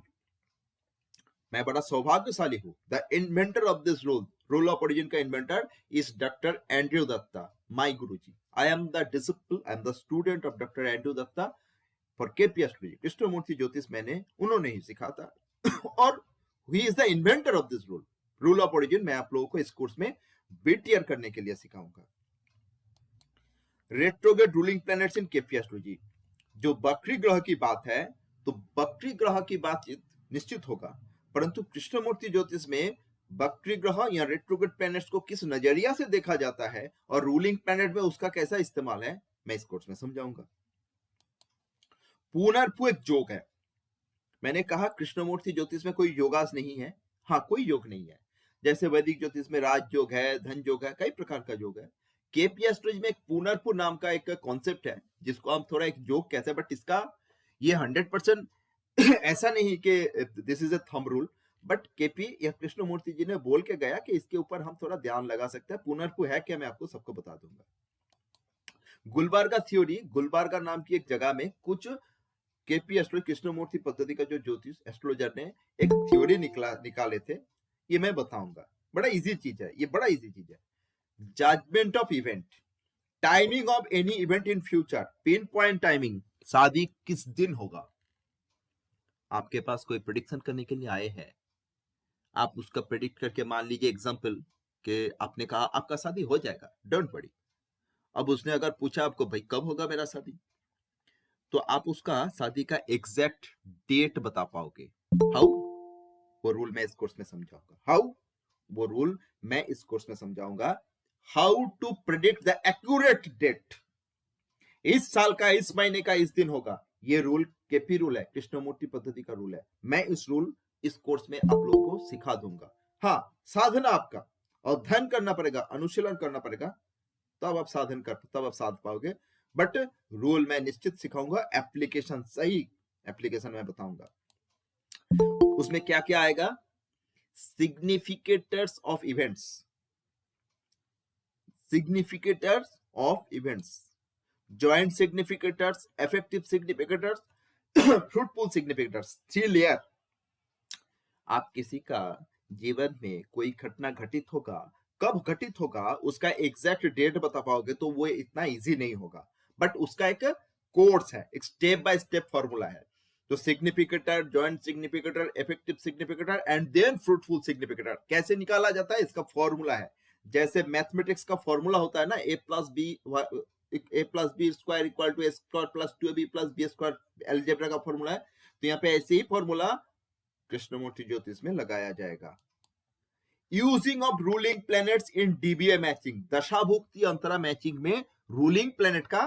मैं बड़ा सौभाग्यशाली हूं, the inventor of this rule, rule of origin का inventor is doctor Andrew Datta, my गुरुजी। I am the disciple, I am the student of doctor Andrew Datta for KP astrology. Krishnamurti ज्योतिष मैंने उन्होंने ही सिखा था और he is the inventor of this rule, rule of origin. मैं आप लोगों को इस कोर्स में बीटीआर करने के लिए सिखाऊंगा। रेट्रोग्रेड रूलिंग प्लैनेट्स इन केपी एस्ट्रोलॉजी, जो बकरी ग्रह की बात है, तो बकरी ग्रह की बातचीत निश्चित होगा, परंतु कृष्णमूर्ति ज्योतिष में बकरी ग्रह या रेट्रोग्रेड प्लैनेट्स को किस नजरिया से देखा जाता है और रूलिंग प्लैनेट में उसका कैसा इस्तेमाल है, मैं इस कोर्स में समझाऊंगा। पुनर्पु एक योग है। मैंने कहा कृष्णमूर्ति ज्योतिष में कोई योगास नहीं है, हाँ कोई योग नहीं है। जैसे वैदिक ज्योतिष में राज योग है, धन योग है, कई प्रकार का योग है। केपी एस्ट्रोलॉजी में एक पुनर्पु नाम का एक कॉन्सेप्ट है जिसको हम थोड़ा एक योग कहते हैं, बट इसका ये 100% ऐसा नहीं कि this is a thumb rule, but KP या कृष्णमूर्ति जी ने बोल के गया कि इसके ऊपर हम थोड़ा ध्यान लगा सकते हैं। पुनर्पु है क्या, मैं आपको सबको बता दूंगा। गुलबर्गा थ्योरी, गुलबर्गा नाम की एक जगह में कुछ केपी एस्ट्रोलॉजी कृष्णमूर्ति पद्धति का जो ज्योतिष एस्ट्रोलॉजर ने एक थ्योरी निकाले थे, ये मैं बताऊंगा। बड़ा इजी चीज है ये, बड़ा इजी चीज है। Judgement of event, timing of any event in future, pinpoint timing, शादी किस दिन होगा। आपके पास कोई प्रिडिक्शन करने के लिए आए हैं, आप उसका प्रिडिक्ट करके मान लीजिए एग्जाम्पल कि आपने कहा आपका शादी हो जाएगा, डोंट वरी। अब उसने अगर पूछा आपको भाई कब होगा मेरा शादी, तो आप उसका शादी का एग्जैक्ट डेट बता पाओगे। हाउ, वो रूल मैं इस कोर्स में समझाऊंगा। हाउ, वो रूल मैं इस कोर्स में समझाऊंगा। How to predict the accurate date, इस साल का इस महीने का इस दिन होगा। ये रूल केपी रूल है, कृष्णमूर्ति पद्धति का रूल है। मैं इस रूल इस कोर्स में आप लोगों को सिखा दूंगा। हाँ, साधना आपका अध्ययन करना पड़ेगा, अनुशीलन करना पड़ेगा, तब आप तब आप साध पाओगे। बट रूल मैं निश्चित सिखाऊंगा, एप्लीकेशन सही एप्लीकेशन मैं बताऊंगा। उसमें क्या क्या आएगा, significators of events, significators of events, joint significators, effective significators, fruitful significators, 3 layer. आप किसी का जीवन में कोई घटना घटित होगा, कब घटित होगा उसका एग्जैक्ट डेट बता पाओगे तो वो इतना इजी नहीं होगा, बट उसका एक कोर्स है, एक स्टेप बाय स्टेप फॉर्मूला है। तो significator, joint significator, effective significator and then fruitful significator कैसे निकाला जाता है, इसका फॉर्मूला है। जैसे मैथमेटिक्स का फॉर्मूला होता है ना, a plus B square equal to A square plus 2ab plus B square, algebra का फॉर्मूला है। तो यहाँ पे ऐसे ही फॉर्मूला कृष्णमूर्ति ज्योतिष में लगाया जाएगा। Using of ruling planets in DBA matching, दशाभुक्ति अंतरा मैचिंग में रूलिंग प्लैनेट का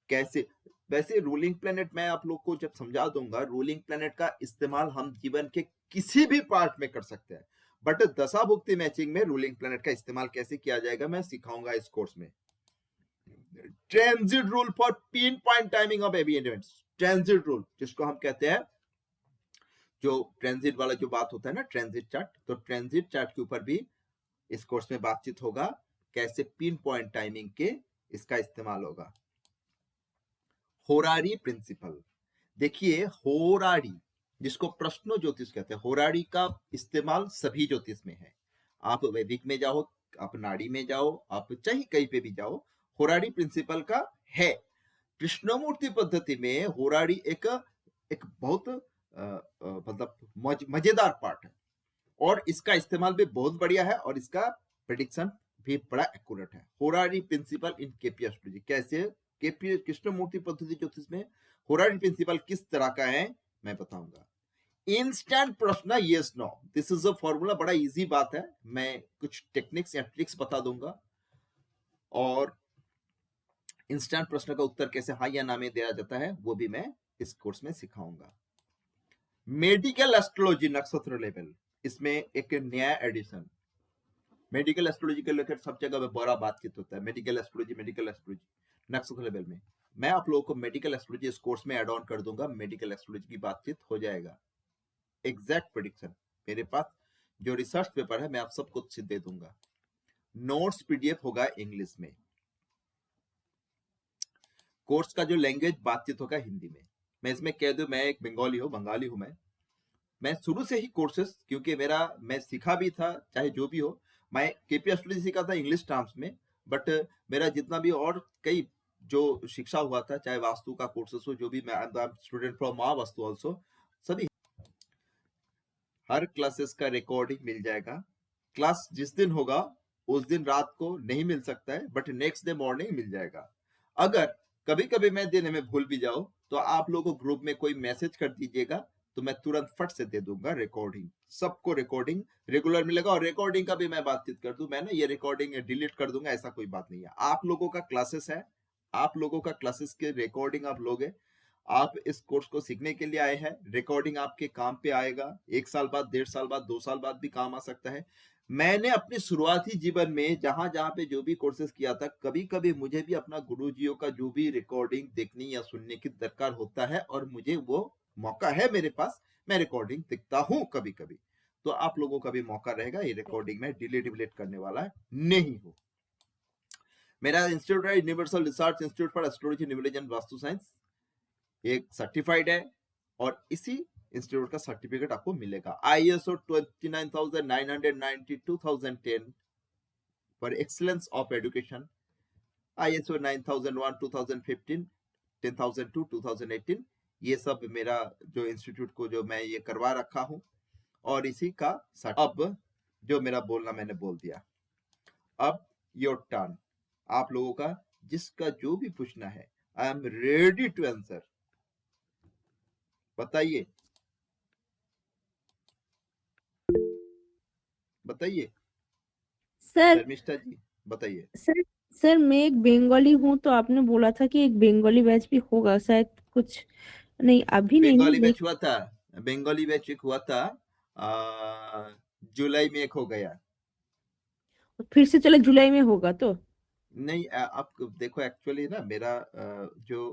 कैसे, वैसे रूलिंग प्लैनेट मैं आप लोग को जब समझा दूंगा, रूलिंग प्लैनेट का इस्तेमाल हम जीवन के किसी भी पार्ट में कर सकते हैं, बट दशाभुक्ति मैचिंग में रूलिंग प्लैनेट का इस्तेमाल कैसे किया जाएगा मैं सिखाऊंगा इस कोर्स में। Transit rule for pinpoint timing of every events, transit rule जिसको हम कहते हैं, जो ट्रांजिट वाला जो बात होता है ना, ट्रांजिट चार्ट, तो ट्रांजिट चार्ट के ऊपर भी इस कोर्स में बातचीत होगा, कैसे पिन पॉइंट टाइमिंग के इसका इस्तेमाल होगा। होरारी प्रिंसिपल, देखिए होरारी जिसको प्रश्नो ज्योतिष कहते हैं, होरारी का इस्तेमाल सभी ज्योतिष में है। आप वैदिक में जाओ, आप नाड़ी में जाओ, आप चाहे कहीं पे भी जाओ, होरारी प्रिंसिपल का है। कृष्णमूर्ति पद्धति में होरारी एक बहुत मतलब मजेदार पार्ट है, और इसका इस्तेमाल भी बहुत बढ़िया है, और इसका प्रेडिक्शन भी बड़ा एक्यूरेट है। होरारी प्रिंसिपल इन केपी एस्ट्रोलॉजी, कैसे केपी कृष्णमूर्ति पद्धति ज्योतिष में होरारी प्रिंसिपल किस तरह का है मैं बताऊंगा। इंस्टेंट प्रश्न yes no, this is a formula, बड़ा इजी बात है, मैं कुछ टेक्निक्स या ट्रिक्स बता दूंगा, और इंस्टेंट प्रश्न का उत्तर कैसे हाँ या ना में दिया जाता है वो भी मैं इस कोर्स में सिखाऊंगा। मेडिकल एस्ट्रोलॉजी नक्षत्र लेवल, इसमें एक नया एडिशन, मेडिकल एस्ट्रोलॉजी के लेकर सब जगह में बड़ा बातचीत होता है, मेडिकल एस्ट्रोलॉजी नक्षत्र लेवल में। मैं आप लोगों को मेडिकल एस्ट्रोलॉजी इस कोर्स में ऐड ऑन कर दूंगा, मेडिकल एस्ट्रोलॉजी की बातचीत हो जाएगा। एग्जैक्ट प्रेडिक्शन मेरे पास जो रिसर्च पेपर है मैं आप सबको दे दूंगा, नोट्स पीडीएफ होगा इंग्लिश में, कोर्स का जो लैंग्वेज बातचीत होगा हिंदी में। मैं इसमें कह दूं, मैं एक बंगाली हूँ, मैं शुरू से ही कोर्सेस, क्योंकि मैं सीखा भी था, चाहे जो भी हो, मैं केपी एस्ट्रोलॉजी सीखा था इंग्लिश टर्म्स में, बट मेरा जितना भी और कई जो शिक्षा हुआ था, चाहे वास्तु का कोर्सेस हो, जो भी, मैं स्टूडेंट फ्रॉम महावास्तु आल्सो, सभी हर क्लासेस का रिकॉर्डिंग मिल जाएगा। क्लास जिस दिन होगा उस दिन रात को नहीं मिल सकता है, बट नेक्स्ट डे मॉर्निंग मिल जाएगा। अगर कभी कभी मैं देने में भूल भी जाऊं तो आप लोगों को ग्रुप में कोई मैसेज कर दीजिएगा, तो मैं तुरंत फट से दे दूंगा रिकॉर्डिंग, सबको रिकॉर्डिंग रेगुलर मिलेगा। और रिकॉर्डिंग का भी मैं बातचीत कर दूं, मैं ना ये रिकॉर्डिंग डिलीट कर दूंगा, ऐसा कोई बात नहीं है। आप लोगों का क्लासेस है, आप लोगों का क्लासेस के रिकॉर्डिंग आप लोगे, आप इस कोर्स को सीखने के लिए आए हैं, रिकॉर्डिंग आपके काम पे आएगा, 1 साल बाद, 1.5 साल बाद, 2 साल बाद भी काम आ सकता है। मैंने अपने शुरुआती जीवन में जहां जहां पे जो भी कोर्सेज किया था, कभी कभी मुझे भी अपना गुरुजियों का जो भी रिकॉर्डिंग देखनी या सुनने की दरकार होता है, और मुझे वो मौका है मेरे पास, मैं रिकॉर्डिंग देखता हूं कभी कभी। तो आप लोगों का भी मौका रहेगा, ये रिकॉर्डिंग में डिलीट करने वाला नहीं हूं। मेरा इंस्टीट्यूट है universal research institute for astrology, numerology and vastu science, एक सर्टिफाइड है, और इसी इंस्टीट्यूट का सर्टिफिकेट आपको मिलेगा। ISO 29990 2010 for excellence of education, ISO 9001 2015, 10002 2018, ये सब मेरा जो इंस्टीट्यूट को जो मैं ये करवा रखा हूं, और इसी का अब जो मेरा बोलना मैंने बोल दिया। अब योर टर्न, आप लोगों का जिसका जो भी पूछना है, I am ready to answer. बताइए बताइए सर शर्मिष्ठा जी, बताइए। सर सर मैं एक बंगाली हूँ, तो आपने बोला था कि एक बंगाली बैच भी होगा शायद, कुछ नहीं अभी नहीं बंगाली बैच लेकिन हुआ था, बंगाली बैच एक हुआ था, जुलाई में एक हो गया। फिर से चले जुलाई में होगा तो। नहीं, आप देखो, एक्चुअली ना मेरा जो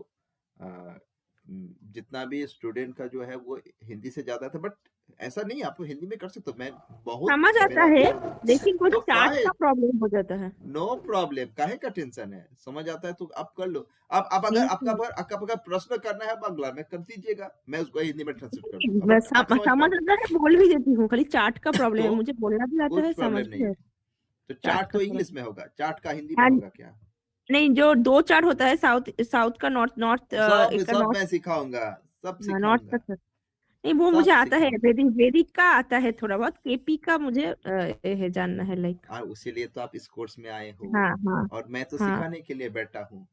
अ, जितना भी स्टूडेंट का जो है वो हिंदी से ज्यादा था, बट ऐसा नहीं, आप हिंदी में कर सकते हो, मैं बहुत समझ आता मेरा है, लेकिन कुछ तो चार्ट काहे, का प्रॉब्लम हो जाता है। नो प्रॉब्लम, काहे का टेंशन है, समझ आता है तो आप कर लो। आप अगर ठीक आपका है, आपका अगर प्रश्न करना है बांग्ला में कर दीजिएगा, मैं उसको हिंदी में ट्रांसलेट कर दूंगा, मैं बट आप समझ समझ पाए आता है, बोल भी देती हूँ, खाली चार्ट का प्रॉब्लम है, तो मुझे बोलना भी आता कुछ है, समझ प्रॉब्लम भी नहीं है। है। तो चार्ट चार्ट का तो थोड़ा, इंग्लिश में होगा, चार्ट का हिंदी में हाँ, होगा क्या? नहीं जो दो चार्ट होता है, साउथ साउथ का, नॉर्थ नॉर्थ, सब एक का सब नॉर्थ, मैं सिखाऊंगा, सब नॉर्थ का सिखाऊंगा, sir। नहीं वो मुझे सब आता है, सिखाऊंगा। वैदिक वैदिक का आता है थोड़ा बहुत, केपी का मुझे जानना है लाइक। और उसीलिए तो आप इस कोर्स में आए हो, हाँ हाँ और मैं तो हाँ सिखाने के लिए बैठा हूँ।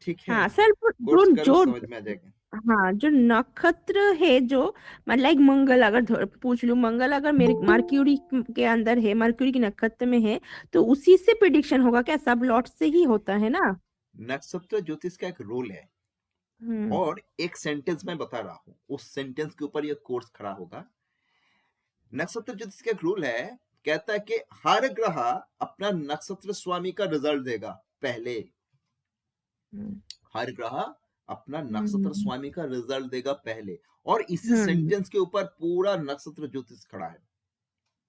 ठीक है, हाँ सर, कोर्स जो करो, जो समझ में आ जाएगा। हाँ जो नक्षत्र है, जो मतलब लाइक मंगल अगर पूछ लूं, मंगल अगर मेरे मर्क्यूरी के अंदर है, मर्क्यूरी के नक्षत्र में है, तो उसी से प्रिडिक्शन होगा क्या? सब लॉट से ही होता है ना? नक्षत्र ज्योतिष का एक रूल है, हम्म और एक सेंटेंस में बता रहा हूँ, उस सेंटेंस के ऊपर ये कोर्स खड़ा होगा। नक्षत्र ज्योतिष का एक रूल है, कहता है कि हर ग्रह अपना नक्षत्र स्वामी का रिजल्ट देगा पहले। हम्म हर ग्रह अपना नक्षत्र हम्म स्वामी का रिजल्ट देगा पहले, और इसी हम्म सेंटेंस के ऊपर पूरा नक्षत्र ज्योतिष खड़ा है।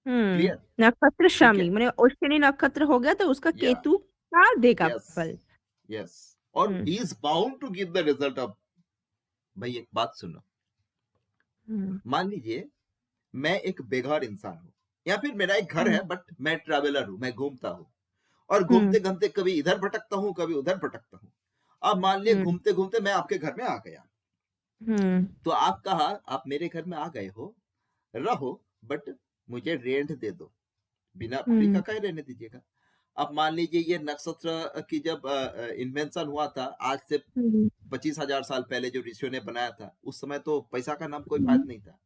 क्लियर? नक्षत्र ठीक शामी है, मैंने अश्विनी नक्षत्र हो गया, तो उसका या केतु का देगा यस फल। यस, और hmm he is bound to give the result of. भाई एक बात सुनो, हम्म मान लीजिए मैं एक बेघर इंसान हूं, या फिर मेरा एक घर हम्म है, बट मैं ट्रैवलर हूं, मैं घूमता हूं, और हम्म घूमते घूमते कभी इधर भटकता हूं, कभी उधर भटकता हूं। अब मान लिया हम्म घूमते घूमते मैं आपके घर में आ गया, हम्म तो आप कहा आप मेरे घर में आ गए हो, रहो, बट मुझे रेंट दे दो, बिना फ्री का हम्म कहे रहने दीजिएगा। अब मान लीजिए ये नक्षत्र की जब इन्वेंशन हुआ था, आज से हम्म 25,000 साल पहले जो ऋषियों ने बनाया था, उस समय तो पैसा का नाम कोई बात हम्म नहीं था।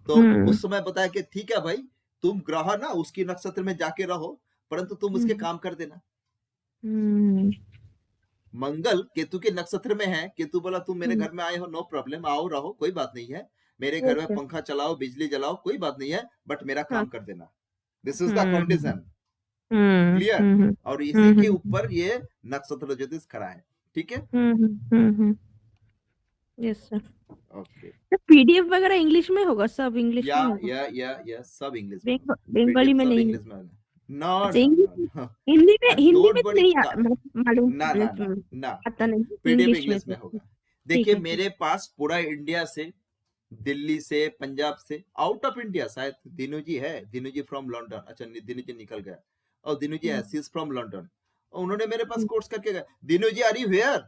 तो हम्म उस समय बताया कि ठीक है भाई, तुम ग्रह ना उसकी नक्षत्र में जाके रहो, परंतु तुम उसके हम्म काम कर देना। हम्म मंगल केतु के नक्षत्र में है, केतु बोला तुम मेरे हम्म घर में आए हो, नो प्रॉब्लम, आओ रहो, कोई बात नहीं है, मेरे घर में ओके, पंखा चलाओ, बिजली जलाओ, कोई बात नहीं है, बट मेरा हाँ, काम कर देना। This is the hmm condition. Hmm clear? Hmm और इसी के हम्म ऊपर ये नक्षत्र ज्योतिष खड़ा है। ठीक है, हम्म यस सर। ओके। तो पीडीएफ वगैरह इंग्लिश में होगा, सब इंग्लिश या में होगा? या सब इंग्लिश में होगा, बंगाली पीडीएफ में सब नहीं है? इंग्लिश में होगा। नो अच्छा, नो इंग्लिश नो में, नो, हिंदी में डोंट तो वरी, नहीं मालूम, ना ना ना ना, आता नहीं, पीडीएफ इंग्लिश में इंग्लिश तो में होगा। ठीक देखिए है, ठीक। मेरे पास पूरा इंडिया से, दिल्ली से, पंजाब से, आउट ऑफ इंडिया शायद दिनू जी है, दिनू जी फ्रॉम लंदन, अच्छा दिनू जी निकल गया, और दिनू जी है, सी इज फ्रॉम लंदन, और उन्होंने मेरे पास हम्म, कोर्स करके गए। दिनू जी आर यू हियर?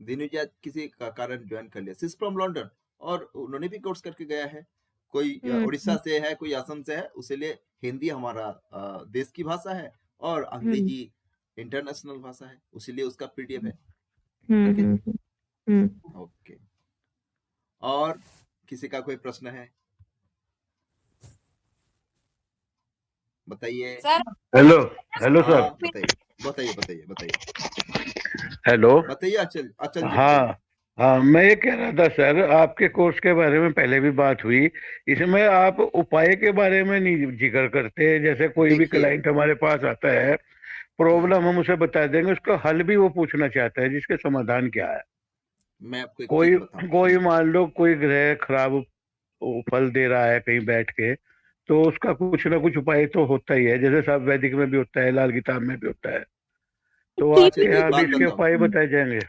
दिनू जी आज किसी कारण ज्वाइन कर लिया, सी इज फ्रॉम लंदन, और उन्होंने भी कोर्स करके गया है। कोई उड़ीसा हम्म से है, कोई असम से है, उसलिए हिंदी हमारा देश की भाषा है, और हम्म अंग्रेजी इंटरनेशनल भाषा है, उसीलिए उसका पीडीएफ है। हम्म ठीक है, हम्म हम्म ओके। और किसी का कोई प्रश्न है? बताइए। सर हेलो हेलो हाँ सर। बताइए बताइए बताइए बताइए हेलो। बताइए, अचल अचल जी हाँ, बताइए। हाँ, मैं ये कह रहा था सर, आपके कोर्स के बारे में पहले भी बात हुई। इसमें आप उपाय के बारे में नहीं जिक्र करते। जैसे कोई भी देखिए क्लाइंट हमारे पास आता है, हाँ, प्रॉब्लम हम उसे बता देंगे, उसका हल भी वो पूछना चाहता है जिसके समाधान क्या है। मैं आपको एक कोई चीज बताऊं, कोई सुनिए। मान लो कोई ग्रह खराब फल दे रहा है कहीं बैठ के, तो उसका कुछ ना कुछ उपाय तो होता ही है। जैसे सब वैदिक में भी होता है, लाल किताब में भी होता है। तो अच्छा आपके एक यहाँ भी बात इसके बताओ, उपाय बताए जाएंगे?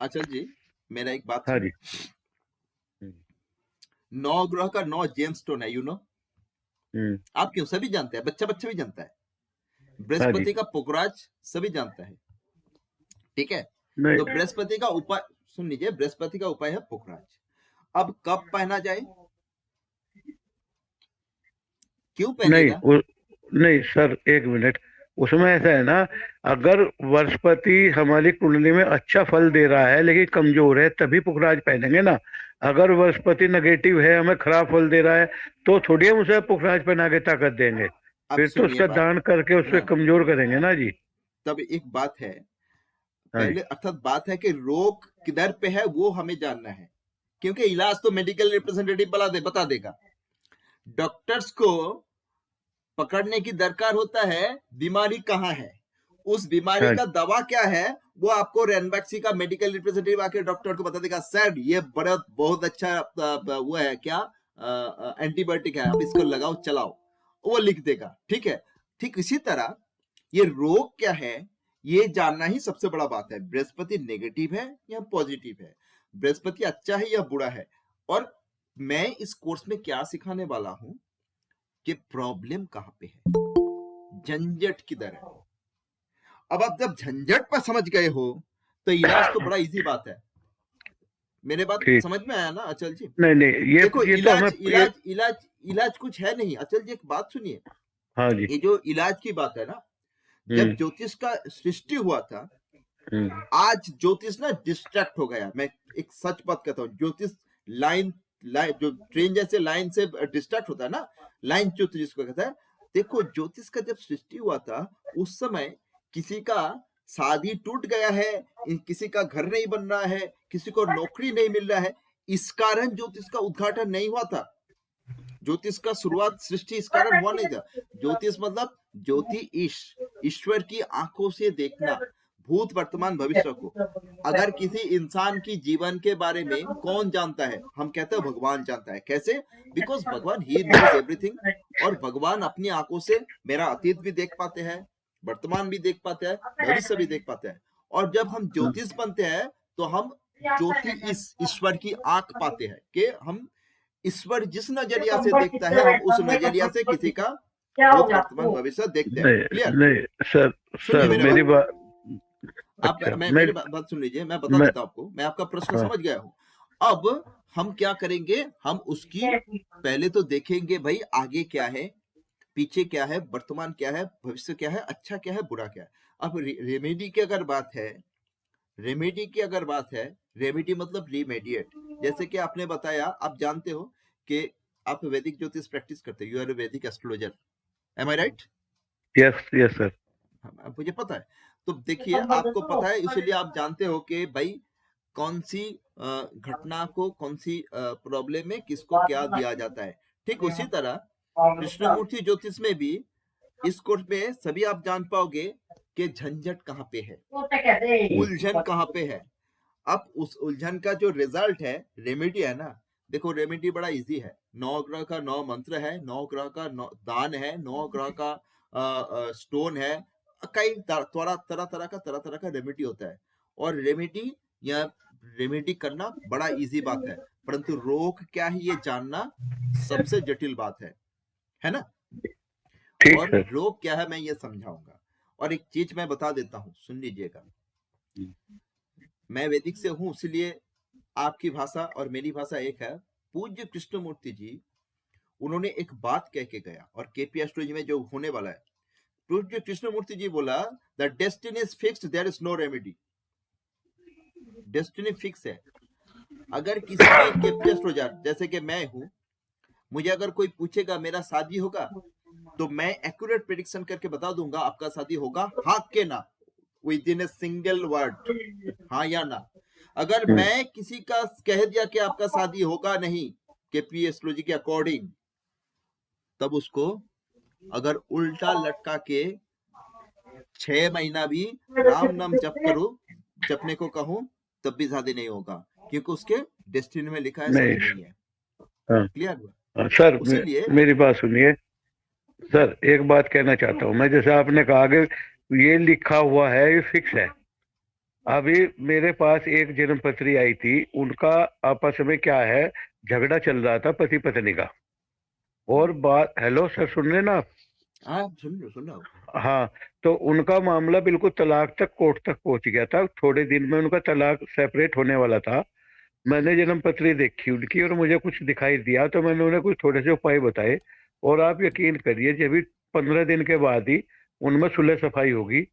अचल जी, मेरा एक बात हाँ सुनो। जी। हम्म। 9 ग्रह का 9 जेम स्टोन है, हम्म। आप क्यों, सभी जानते हैं, बच्चा बच्चा भी जानता है। हाँ जी। बृहस्पति का पुखराज सभी जानता है, ठीक है। नहीं तो बृहस्पति का उपाय सुन लीजिए, बृहस्पति का उपाय है पुखराज। अब कब पहना जाए, क्यों नहीं पहनेगा? नहीं सर, एक मिनट। उसमें ऐसा है ना, अगर बृहस्पति हमारी कुंडली में अच्छा फल दे रहा है लेकिन कमजोर है, तभी पुखराज पहनेंगे ना। अगर बृहस्पति नेगेटिव है, हमें खराब फल दे रहा है, तो थोड़ी हम उसे पुखराज पहना के ताकत देंगे। अब फिर तो सुनिए उसका बात, दान करके उसे हाँ, कमजोर करेंगे ना जी। तब एक बात है, हाँ जी। पहले अर्थात बात है कि रोग किधर पे है वो हमें जानना है, क्योंकि इलाज तो मेडिकल रिप्रेजेंटेटिव बता देगा। डॉक्टर्स को पकड़ने की दरकार होता है बीमारी कहाँ है, उस बीमारी हाँ का जी। दवा क्या है, वो आपको रैनबैक्सी का मेडिकल रिप्रेजेंटेटिव आके डॉक्टर को बता देगा, सर ये बड़ा बहुत अच्छा वो है क्या, एंटीबायोटिक है, आप इसको लगाओ चलाओ, वो लिख देगा, ठीक है। ठीक इसी तरह ये रोग क्या है, ये जानना ही सबसे बड़ा बात है। बृहस्पति नेगेटिव है या पॉजिटिव है, बृहस्पति अच्छा है या बुरा है। और मैं इस कोर्स में क्या सिखाने वाला हूं कि प्रॉब्लम कहां पे है, झंझट किधर है। अब आप जब झंझट पर समझ गए हो तो इलाज तो बड़ा इजी बात है। मेरे बात ठीक। समझ में आया ना अचल जी? नहीं नहीं, देखो ये तो हमें इलाज ये। इलाज इलाज इलाज कुछ है नहीं अचल जी, एक बात सुनिए। हाँ जी। ये जो इलाज की बात है ना, जब हम्म। ज्योतिष का सृष्टि हुआ था, हम्म। आज ज्योतिष ना डिस्ट्रैक्ट हो गया। मैं एक सच बात कहता हूँ, ज्योतिष लाइन लाइन जो ट्रेन जैसे लाइन से डिस्ट्रैक्ट होता है ना, लाइन ज्योतिष जिसको कहता है। देखो ज्योतिष का जब सृष्टि हुआ था, उस समय किसी का शादी टूट गया है, किसी का घर नहीं बन रहा है, किसी को नौकरी नहीं मिल रहा है, इस कारण ज्योतिष का उद्घाटन नहीं हुआ था। ज्योतिष का शुरुआत सृष्टि इस कारण हुआ नहीं था। ज्योतिष मतलब ज्योति ईश्वर की आंखों से देखना भूत वर्तमान भविष्य को। अगर किसी इंसान की जीवन के बारे में कौन जानता है, हम कहते हैं भगवान जानता है। कैसे? बिकॉज भगवान ही नोज एवरीथिंग, और भगवान अपनी आंखों से मेरा अतीत भी देख पाते हैं, वर्तमान भी देख पाते हैं, भविष्य भी देख पाते हैं। और जब हम ज्योतिष बनते हैं तो हम ज्योति इस ईश्वर की आंख पाते हैं कि हम ईश्वर जिस नजरिया से देखता है, हम उस नजरिया से किसी का भूत वर्तमान भविष्य देखते हैं। नहीं क्लियर? नहीं सर, सुनिए मेरे मेरी बात, बात। आप अच्छा, मैं मैं मेरी बात सुन लीजिए, मैं बता मैं देता हूं आपको, मैं आपका प्रश्न हाँ। समझ गया हूं। अब हम क्या करेंगे, हम उसकी पहले तो देखेंगे भाई आगे क्या है, पीछे क्या है, वर्तमान क्या है, भविष्य क्या है, अच्छा क्या है, बुरा क्या है। अब रेमेडी की अगर बात है, रेमेडी की अगर बात है, रेमेडी मतलब रिमेडिएट। जैसे कि आपने बताया, आप जानते हो कि आप वैदिक ज्योतिष प्रैक्टिस करते हो, यू आर ए वैदिक एस्ट्रोलॉजर, एम आई राइट? Yes yes sir. मुझे पता है। तो देखिए आपको पता है, इसलिए आप जानते हो कि भाई कौन सी घटना को, कौन सी प्रॉब्लम में किसको क्या दिया जाता है। ठीक उसी तरह कृष्णमूर्ति ज्योतिष में भी इस कोर्स में सभी आप जान पाओगे कि झंझट कहाँ पे है, उलझन कहाँ पे है। अब उस उलझन का जो रिजल्ट है, रेमेडी है ना। देखो रेमेडी बड़ा इजी है, 9 ग्रह का 9 मंत्र है, 9 ग्रह का 9 दान है, 9 ग्रह का स्टोन है, कई तरह का रेमेडी होता है। और रेमेडी या रेमेडी करना बड़ा इजी बात है, परंतु रोग क्या है ये जानना सबसे जटिल बात है ना। ठीक और सर। रोग क्या है मैं ये समझाऊंगा। और एक चीज मैं बता देता हूं, सुन लीजिएगा। मैं वैदिक से हूं, इसलिए आपकी भाषा और मेरी भाषा एक है। पूज्य कृष्णमूर्ति जी, उन्होंने एक बात कह के गया, और केपी एस्ट्रोलॉजी में जो होने वाला है, पूज्य कृष्णमूर्ति जी बोला, the destiny is fixed, there is no remedy. Destiny fix है। अगर किसी ने केपी एस्ट्रोलॉजर जैसे कि मैं हूं, मुझे अगर कोई पूछेगा मेरा शादी होगा, तो मैं एक्यूरेट प्रेडिक्शन करके बता दूंगा आपका शादी होगा, हाँ के ना, with in a single word, हाँ या ना। अगर हम्म, मैं किसी का कह दिया कि आपका शादी होगा नहीं केपी एस्ट्रोलॉजी के अकॉर्डिंग, तब उसको अगर उल्टा लटका के 6 महीना भी राम नाम जपने को कहूं, तब भी शादी नहीं होगा, क्योंकि उसके डेस्टिनी में लिखा है शादी नहीं। नहीं है। हाँ, क्लियर हुआ? हाँ, सर उसीलिए मेरी बात सुनिए सर, एक बात कहना चाहता हूँ मैं। जैसे आपने कहा कि ये लिखा हुआ है, ये फिक्स है। अभी मेरे पास एक जन्म पत्री आई थी, उनका आपस में क्या है, झगड़ा चल रहा था पति पत्नी का। और बात, हेलो सर, सुन रहे ना आप? हाँ सुन रहा हूँ। हाँ, तो उनका मामला बिल्कुल तलाक तक, कोर्ट तक पहुंच गया था। थोड़े दिन में उनका तलाक सेपरेट होने वाला था। मैंने जन्म पत्री देखी उनकी और मुझे कुछ दिखाई दिया, तो मैंने उन्हें कुछ थोड़े से उपाय बताए। और आप यकीन करिए, जब भी 15 दिन के बाद ही उनमें सुलह सफाई होगी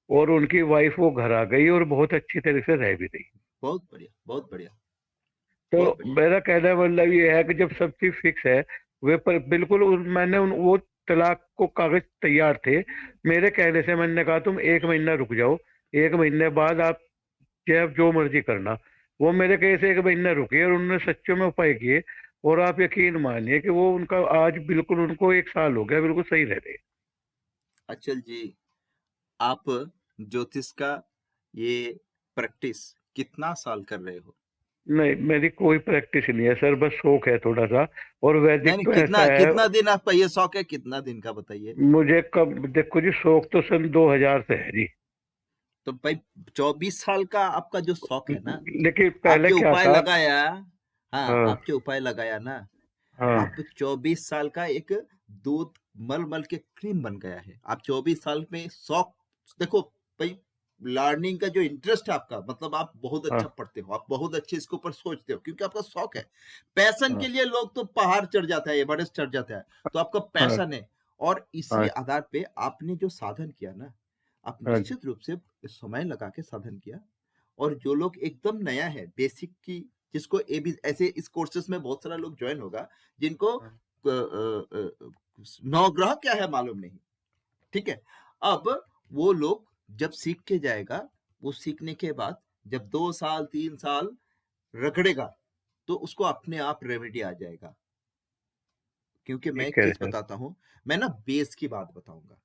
और उनकी वाइफ वो घर आ गई और बहुत अच्छी तरह से रह भी गई। बहुत बढ़िया, बहुत बढ़िया, तो बहुत बढ़िया। मेरा कहने का मतलब ये है कि जब सब चीज फिक्स है, वे पर बिल्कुल मैंने वो तलाक को कागज तैयार थे। मेरे कहने से मैंने कहा तुम 1 महीना रुक जाओ, 1 महीने बाद आप जब जो मर्जी करना। वो मेरे कहे से 1 महीना रुके और उन्होंने सच्चों में उपाय किए। और आप यकीन मानिए कि वो उनका आज बिल्कुल, उनको 1 साल हो गया, बिल्कुल सही रह रहे। अचल जी, आप ज्योतिष का ये प्रैक्टिस कितना साल कर रहे हो? नहीं, मेरी कोई प्रैक्टिस नहीं है सर, बस शौक है थोड़ा सा। और वैदिक नहीं, तो ऐसा है, कितना दिन आपका ये शौक है, कितना दिन का बताइए? मुझे कब देखो जी, शौक तो सन 2000 से है जी। तो भाई 24 साल का आपका जो शौक है ना, लेकिन आप पहले जो क्या उपाय था। लगाया, हाँ हाँ, आप जो उपाय लगाया ना, हाँ, आप 24 साल का एक दूध मल मल के क्रीम बन गया है। आप 24 साल में शौक, देखो भाई, लर्निंग का जो इंटरेस्ट है आपका, मतलब आप बहुत हाँ, अच्छा पढ़ते हो, आप बहुत अच्छे इसके ऊपर सोचते हो, क्योंकि आपका शौक है। पैशन हाँ, के लिए लोग तो पहाड़ चढ़ जाता है, एवरेस्ट चढ़ जाता है, तो आपका हाँ, पैशन है। और इसी हाँ, आधार पे आपने जो साधन किया ना, आप हाँ जी, निश्चित रूप से समय लगा के साधन किया। और जो लोग एकदम नया है, बेसिक की, जिसको ए बी ऐसे इस कोर्सेस में बहुत सारा लोग ज्वाइन होगा जिनको हाँ, नवग्रह क्या है मालूम नहीं, ठीक है। अब वो लोग जब सीख के जाएगा, वो सीखने के बाद जब 2 साल 3 साल रगड़ेगा, तो उसको अपने आप रेमेडी आ जाएगा। क्योंकि मैं ठीक एक है चीज सर। बताता हूँ, मैं ना बेस की बात बताऊंगा।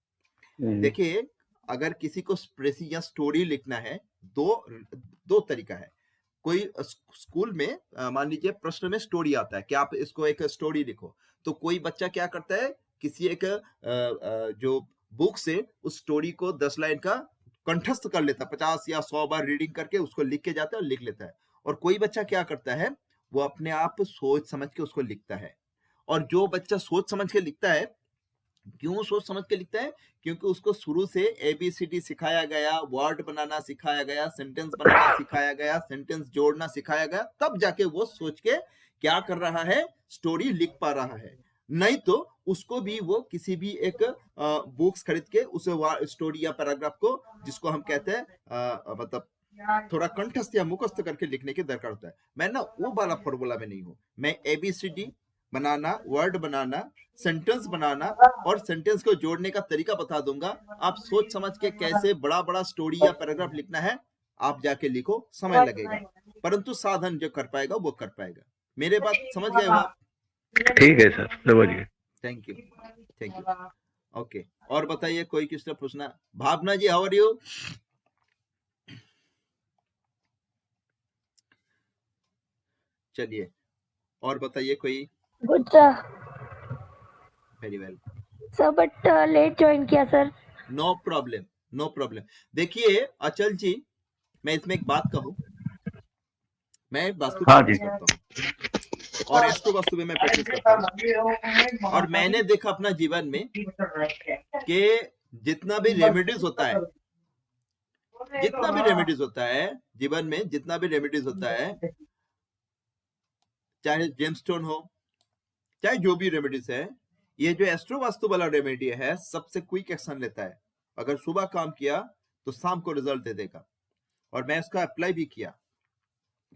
हम्म, देखिए, अगर किसी को स्प्रेसी या स्टोरी लिखना है, दो दो तरीका है। कोई स्कूल में मान लीजिए प्रश्न में स्टोरी आता है कि आप इसको एक स्टोरी लिखो, तो कोई बच्चा क्या करता है, किसी एक जो बुक से उस स्टोरी को 10 लाइन का कंठस्थ कर लेता है, 50 या 100 बार रीडिंग करके उसको लिख के जाता है और लिख लेता है। और कोई बच्चा क्या करता है, वो अपने आप सोच समझ के उसको लिखता है। और जो बच्चा सोच समझ के लिखता है, क्यों सोच समझ के लिखता है, क्योंकि उसको शुरू से एबीसीडी सिखाया गया, वर्ड बनाना सिखाया गया, सेंटेंस बनाना सिखाया गया, सेंटेंस जोड़ना सिखाया गया, तब जाके वो सोच के क्या कर रहा है, स्टोरी लिख पा रहा है। नहीं तो उसको भी वो किसी भी एक बुक्स खरीद के उसे स्टोरी या पैराग्राफ को, जिसको हम कहते हैं मतलब थोड़ा कंठस्थ या मुखस्थ करके लिखने की दरकार होता है। मैं ना वो वाला फॉर्मूला में नहीं हूं। मैं एबीसीडी बनाना, वर्ड बनाना, सेंटेंस बनाना और सेंटेंस को जोड़ने का तरीका बता दूंगा। आप सोच समझ के कैसे बड़ा बड़ा स्टोरी या पैराग्राफ लिखना है, आप जाके लिखो, समय लगेगा, परंतु साधन जो कर पाएगा वो कर पाएगा। मेरे बात समझ गए हो आप? ठीक है सर, समझिए। Thank you, thank you. Okay, और बताइए, कोई किसने पूछना? Bhavna ji, how are you? चलिए, और बताइए कोई। Good sir. Very well, sir but late join किया sir. No problem, no problem. देखिए अचल जी, मैं इसमें एक बात कहूं, मैं वास्तु हाँ जी। प्रैक्टिस करता हूं और एस्ट्रो वास्तु में मैं प्रैक्टिस करता हूं, और मैंने देखा अपना जीवन में कि जितना भी रेमेडीज होता है, जितना भी रेमेडीज होता है जीवन में, जितना भी रेमेडीज होता है, चाहे जेमस्टोन हो, चाहे जो भी रेमेडीज है, ये जो एस्ट्रो वास्तु वाला रेमेडी है सबसे क्विक एक्शन लेता है। अगर सुबह काम किया तो शाम को रिजल्ट दे देगा, और मैं इसका अप्लाई भी किया,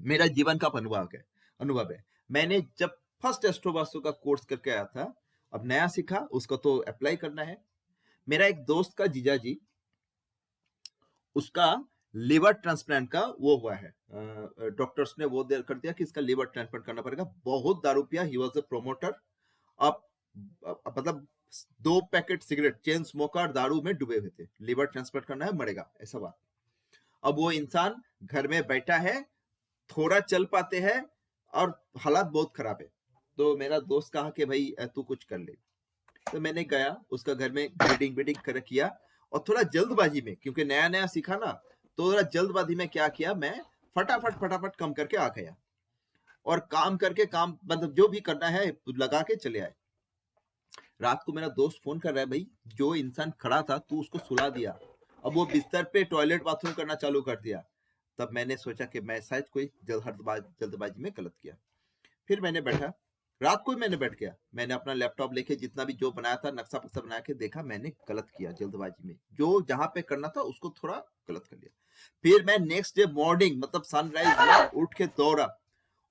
मेरा जीवन का अनुभव है। मैंने जब फर्स्ट एस्ट्रो वास्तु का कोर्स करके आया था, अब नया सीखा, उसको तो अप्लाई करना है। मेरा एक दोस्त का जीजा जी, उसका लिवर ट्रांसप्लांट का वो हुआ है, डॉक्टर्स ने वो कर दिया कि इसका लिवर ट्रांसप्लांट करना पड़ेगा। बहुत दारू पिया, ही वॉज अ प्रोमोटर। अब मतलब 2 पैकेट सिगरेट, चेन स्मोकर, दारू में डूबे हुए थे। लिवर ट्रांसप्लांट करना है, मरेगा, ऐसा बात। अब वो इंसान घर में बैठा है, थोड़ा चल पाते हैं और हालात बहुत खराब है। तो मेरा दोस्त कहा कि भाई तू कुछ कर ले। तो मैंने गया उसका घर में, ब्रीडिंग कर किया, और थोड़ा जल्दबाजी में, क्योंकि नया नया सीखा ना, तो थोड़ा जल्दबाजी में क्या किया, मैं फटाफट काम करके आ गया, और काम करके काम मतलब जो भी करना है लगा के चले आए। रात को मेरा दोस्त फोन कर रहा है, भाई जो इंसान खड़ा था तू उसको सुला दिया, अब वो बिस्तर पे टॉयलेट बाथरूम करना चालू कर दिया। तब मैंने सोचा कि मैं शायद कोई जल्दबाजी में गलत किया। फिर मैंने बैठा, रात को ही मैंने बैठ गया, मैंने अपना लैपटॉप लेके जितना भी जो बनाया था नक्शा पक्सा बना के देखा, मैंने गलत किया जल्दबाजी में, जो जहां पे करना था उसको थोड़ा गलत कर लिया। फिर मैं नेक्स्ट डे मॉर्निंग मतलब सनराइज हुआ, उठ के दौड़ा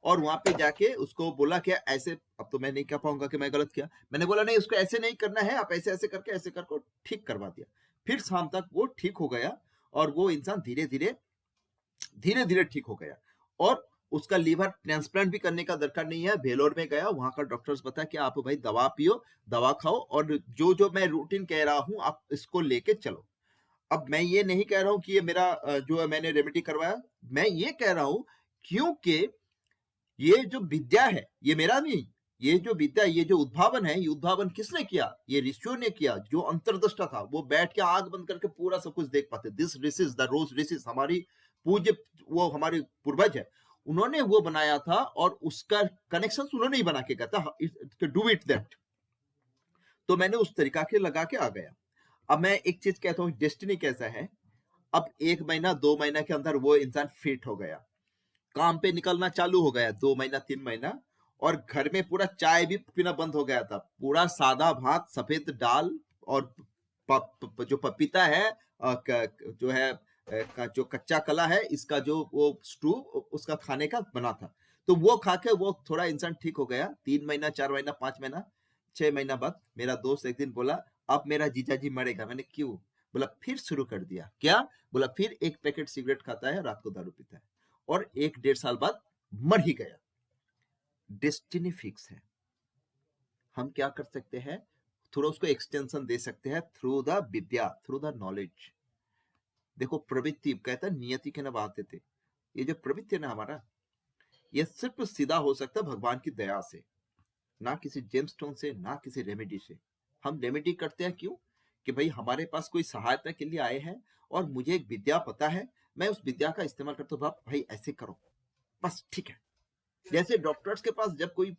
और वहां पे जाके उसको बोला कि ऐसे, अब तो मैं नहीं कह पाऊंगा कि मैं गलत किया, मैंने बोला नहीं उसको ऐसे नहीं करना है, आप ऐसे ऐसे करके ऐसे करके ठीक करवा दिया। फिर शाम तक वो ठीक हो गया और वो इंसान धीरे धीरे ठीक हो गया। और उसका लीवर ट्रांसप्लांट भी करने का दरकार नहीं है। वेलोर में गया, वहां का डॉक्टर्स बताया कि आप भाई दवा पियो, दवा खाओ, और जो जो मैं रूटीन कह रहा हूं आप इसको लेके चलो। अब मैं ये नहीं कह रहा हूं कि ये मेरा जो है मैंने रेमेडी करवाया, मैं ये कह रहा हूं क्योंकि ये जो विद्या है ये मेरा नहीं, ये जो विद्या, ये जो उद्भावन है, ये उद्भावन किसने किया, ये ऋषियों ने किया। जो अंतर्दृष्टा था वो बैठ के आंख बंद करके पूरा सब कुछ देख पाते। दिस ऋषिज, द रोज ऋषिज, हमारी पूज्य वो हमारे पूर्वज है, उन्होंने वो बनाया था और उसका कनेक्शन उन्होंने ही बना के कहा था, डू इट दैट। तो मैंने उस तरीका के लगा के आ गया। अब मैं एक चीज कहता हूँ, डेस्टिनी कैसा है, अब 1 महीना 2 महीना के अंदर वो इंसान फिट हो गया, काम पे निकलना चालू हो गया, 2 महीना 3 महीना, और घर में पूरा चाय भी पीना बंद हो गया था, पूरा सादा भात, सफेद दाल, और जो पपीता है, जो है जो कच्चा कला है, इसका जो वो स्टू उसका खाने का बना था। तो वो खा के वो थोड़ा इंसान ठीक हो गया। 3 महीना 4 महीना 5 महीना 6 महीना बाद मेरा दोस्त एक दिन बोला, अब मेरा जीजाजी मरेगा। मैंने क्यों? बोला फिर शुरू कर दिया। क्या? बोला फिर 1 पैकेट सिगरेट खाता है, रात को दारू पीता है, और 1-1.5 साल बाद मर ही गया। डेस्टिनी फिक्स है। हम क्या कर सकते हैं, थोड़ा उसको एक्सटेंशन दे सकते हैं through the Vidya, through the knowledge. देखो प्रवृत्ति कहता है नियति के न बाते थे, ये जो प्रवृत्ति है ना हमारा, ये सिर्फ सीधा हो सकता है भगवान की दया से, ना किसी जेमस्टोन से, ना किसी रेमेडी से। हम रेमेडी करते हैं क्यों? कि भाई हमारे पास कोई सहायता के लिए आए हैं और मुझे एक विद्या पता है, मैं उस विद्या का इस्तेमाल करता हूँ, भाई ऐसे करो, बस ठीक है। जैसे डॉक्टर्स के पास जब कोई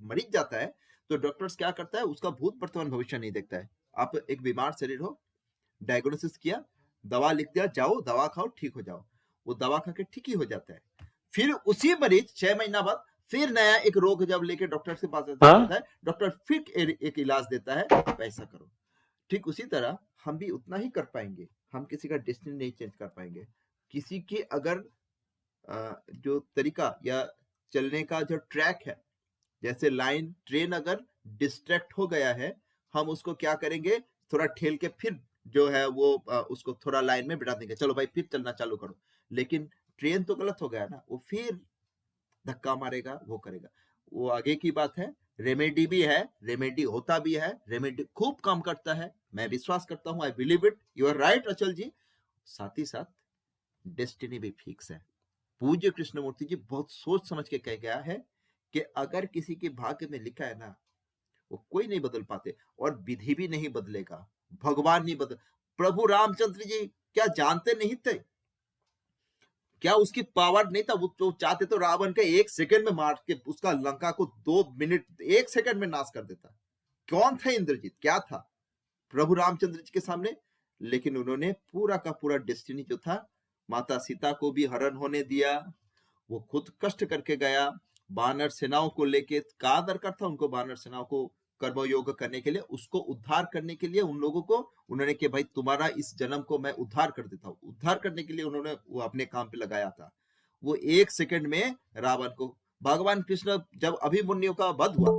मरीज जाता है तो डॉक्टर्स क्या करता है, उसका भूत वर्तमान भविष्य नहीं देखता है। आप एक बीमार शरीर हो, डायग्नोसिस किया, दवा लिख दिया, जाओ दवा खाओ ठीक हो जाओ, वो दवा खा के ठीक ही हो जाता है। फिर उसी मरीज 6 महीना बाद फिर नया एक रोग जब लेके डॉक्टर के पास आता है, डॉक्टर फिर एक इलाज देता है, आप ऐसा करो। ठीक उसी तरह हम भी उतना ही कर पाएंगे, हम किसी का डेस्टिनी नहीं चेंज कर पाएंगे। किसी की अगर जो तरीका या चलने का जो ट्रैक है, जैसे लाइन ट्रेन अगर डिस्ट्रैक्ट हो गया है, हम उसको क्या करेंगे, थोड़ा ठेल के फिर जो है वो उसको थोड़ा लाइन में बिठा देंगे, चलो भाई फिर चलना चालू करो। लेकिन ट्रेन तो गलत हो गया ना, वो फिर धक्का मारेगा, वो करेगा, वो आगे की बात है। रेमेडी भी है, रेमेडी होता भी है, रेमेडी खूब काम करता है, मैं विश्वास करता हूं, I believe it, you are right Achal ji. साथ ही साथ डेस्टिनी भी फिक्स है। पूज्य कृष्णमूर्ति जी बहुत सोच समझ के कह गया है कि अगर किसी के भाग्य में लिखा है ना, वो कोई नहीं बदल पाते, और विधि भी नहीं बदलेगा, भगवान नहीं बदल। प्रभु रामचंद्र जी क्या जानते नहीं थे? क्या उसकी पावर नहीं था? वो तो चाहते तो रावण के 1 सेकंड में मार के उसका लंका को 2 मिनट 1 सेकंड में नाश कर देता। कौन था इंद्रजीत? क्या था प्रभु रामचंद्र जी के सामने? लेकिन उन्होंने पूरा का पूरा डेस्टिनी जो था, माता सीता को भी हरण होने दिया, वो खुद कष्ट करके गया, वानर सेनाओं को लेके का दरकार था उनको, वानर सेनाओं को कर्मयोग करने के लिए, उसको उद्धार करने के लिए, उन लोगों को उन्होंने कि भाई तुम्हारा इस जन्म को मैं उद्धार कर देता हूँ, उद्धार करने के लिए उन्होंने वो अपने काम पे लगाया था। वो 1 सेकंड में रावण को, भगवान कृष्ण जब अभिमन्यु का वध हुआ,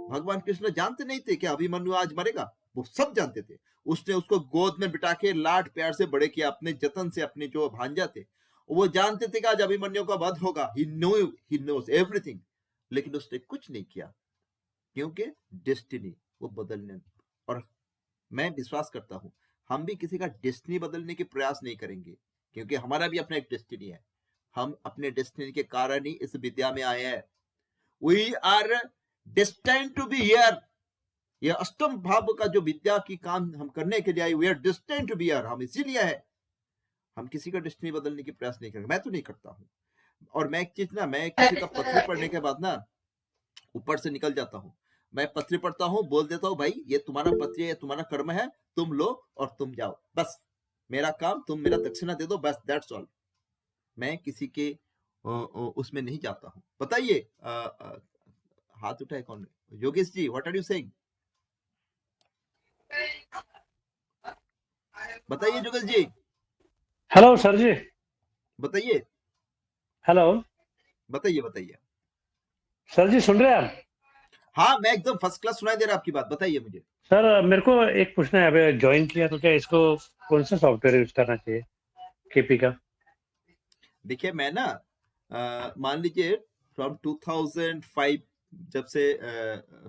भगवान कृष्ण जानते नहीं थे कि अभिमन्यु आज मरेगा, वो सब जानते थे। उसने उसको गोद में बिठा के लाड प्यार से बड़े किया, अपने जतन से। अपने जो भांजा थे वो जानते थे कि आज अभिमन्यु का वध होगा, ही नोज एवरीथिंग, लेकिन उसने कुछ नहीं किया क्योंकि डेस्टिनी वो बदलने। और मैं विश्वास करता हूं हम भी किसी का डेस्टिनी बदलने के प्रयास नहीं करेंगे, क्योंकि हमारा भी अपना एक डेस्टिनी है। हम अपने डेस्टिनी के कारण ही इस विद्या में आए हैं। We are destined to be here. यह अष्टम भाव का जो विद्या की काम हम करने के लिए आए, we are destined to be here. हम इसीलिए है, हम किसी का डेस्टिनी बदलने की प्रयास नहीं करेंगे। मैं तो नहीं करता हूं। और मैं एक चीज ना, मैं किसी का पत्र पढ़ने के बाद ना ऊपर से निकल जाता हूं। मैं पत्र पढ़ता हूं, बोल देता हूं भाई ये तुम्हारा पत्र है, ये तुम्हारा कर्म है, तुम लो और तुम जाओ, बस मेरा काम, तुम मेरा दक्षिणा दे दो, बस दैट्स ऑल। मैं किसी के उसमें नहीं जाता हूं। बताइए, हाथ उठाए कौन? Yogesh ji, what are you saying? बताइए योगेश जी, हेलो सर जी। बताइए हेलो बताइए बताइए। सर जी, सुन रहे हैं आप? हाँ, मैं एकदम फर्स्ट क्लास सुनाई दे रहा है आपकी बात। बताइए मुझे। सर मेरे को एक पूछना है, अभी ज्वाइन किया तो क्या इसको कौन सा सॉफ्टवेयर यूज करना चाहिए केपी का? देखिए मैं ना मान लीजिए फ्रॉम 2005 जब से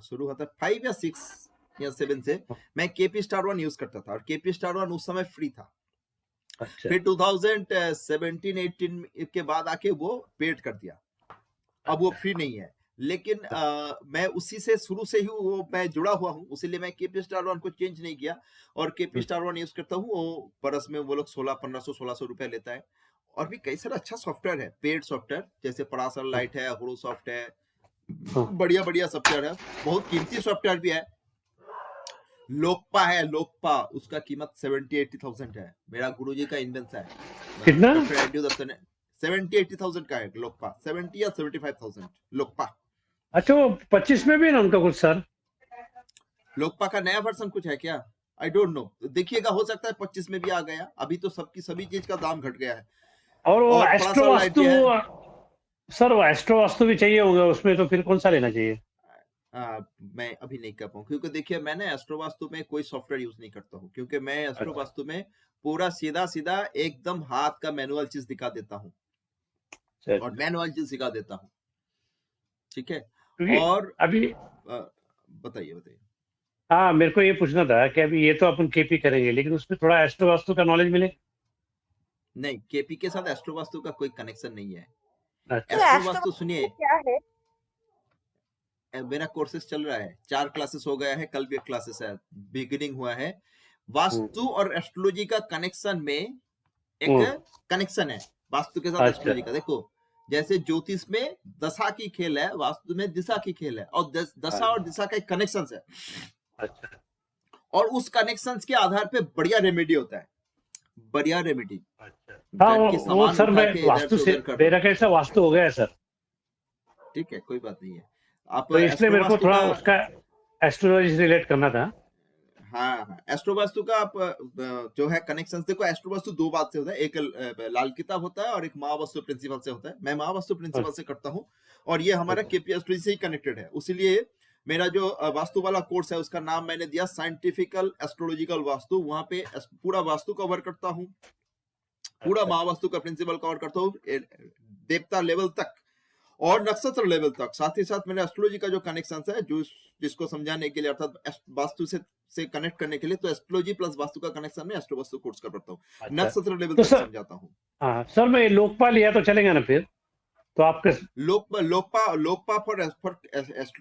शुरू हुआ था, 5 या 6 या 7 से मैं केपी स्टार वन यूज करता था, और केपी स्टार वन उस समय फ्री था। अच्छा। फिर 2017-18 के बाद आके वो पेड कर दिया, अब वो फ्री नहीं है। लेकिन मैं उसी से शुरू से ही वो मैं जुड़ा हुआ हूँ, इसीलिए मैं केपी स्टार वन को चेंज नहीं किया और केपी स्टार वन यूज करता हूँ। वो बरस में वो लोग 1600 रुपए लेता है। और भी कई सारा अच्छा सॉफ्टवेयर है, पेड सॉफ्टवेयर, जैसे परासर लाइट है, हुडो सॉफ्ट है, बढ़िया बढ़िया सॉफ्टवेयर है। बहुत कीमती सॉफ्टवेयर भी है। लोकपा है, लोकपा, उसका कीमत 70-80,000 है। मेरा गुरुजी का इन्वेंशन है। कितना? डॉक्टर एड्यू दत्त ने 70-80,000 का है लोकपा, 70 या 75,000 लोकपा। अच्छा, वो 25 में भी है ना उनका कुछ सर? लोकपा का नया वर्जन कुछ है क्या? आई डोंट नो, देखिएगा, हो सकता है 25 में भी आ गया। अभी तो सबकी सभी चीज का दाम घट गया है। और वो और एस्ट्रो परासर लाइट वास्तु, भी है। सर वो एस्ट्रो वास्तु भी चाहिए होगा उसमें, तो फिर कौन सा लेना चाहिए? मैं अभी नहीं कर पाऊँ, क्योंकि देखिए मैं ना एस्ट्रो वास्तु में कोई सॉफ्टवेयर यूज नहीं करता हूँ, क्योंकि मैं एस्ट्रो अच्छा। वास्तु में पूरा सीधा सीधा एकदम हाथ का मैनुअल चीज दिखा देता हूँ सर, और मैनुअल चीज सिखा देता हूँ, ठीक है। क्योंकि और अभी बताइए बताइए। हाँ, मेरे को ये पूछना था कि अभी ये तो अपन केपी करेंगे, लेकिन उसमें थोड़ा एस्ट्रो वास्तु का नॉलेज मिले। नहीं, केपी के साथ एस्ट्रो वास्तु का कोई कनेक्शन नहीं है। अच्छा। एस्ट्रो वास्तु सुनिए, क्या है? मेरा कोर्सेस चल रहा है, 4 क्लासेस हो गया है, कल भी एक क्लासेस है, बिगिनिंग हुआ है। वास्तु और एस्ट्रोलॉजी का कनेक्शन में एक कनेक्शन है, वास्तु के साथ अच्छा। एस्ट्रोलॉजी का। देखो, जैसे ज्योतिष में दशा की खेल है, वास्तु में दिशा की खेल है, और दशा और दिशा का एक कनेक्शन है। अच्छा। और उस कनेक्शन के आधार पे बढ़िया रेमेडी होता है, बढ़िया रेमेडी। अच्छा। हाँ, घर के वो सामान सर उठा मैं के इधर वास्तु से से उधर कर मेरा कैसा वास्तु हो गया है सर, ठीक है, कोई बात नहीं है। आप तो इसलिए एस्ट्रो मेरे को वास्तु थोड़ा का, उसका एस्ट्रोलॉजी से रिलेट करना था। हाँ, एस्ट्रो वास्तु का आप जो है कनेक्शन, देखो एस्ट्रो वास्तु 2 बात से होता है, एक लाल किताब होता है और एक महावास्तु प्रिंसिपल से होता है। मैं महावास्तु प्रिंसिपल से करता हूँ, और ये हमारा केपी एस्ट्रोलॉजी से ही कनेक्टेड है। इसीलिए मेरा जो वास्तु वाला कोर्स है उसका नाम मैंने दिया साइंटिफिकल एस्ट्रोलॉजिकल वास्तु। वहां पे पूरा वास्तु कवर करता हूँ, पूरा महावास्तु का प्रिंसिपल कवर करता हूँ, देवता लेवल तक और नक्षत्र लेवल तक। साथ ही साथ मैंने एस्ट्रोलॉजी का जो कनेक्शन है, जो जिसको समझाने के लिए, अर्थात वास्तु से कनेक्ट करने के लिए, तो एस्ट्रोलॉजी प्लस वास्तु का कनेक्शन में एस्ट्रो वास्तु कोर्स करता हूँ। अच्छा। नक्षत्र लेवल तो तक सर, समझाता हूँ। हाँ सर, मैं लोकपाल लिया तो चलेगा ना फिर? तो आपके लोकपा फॉर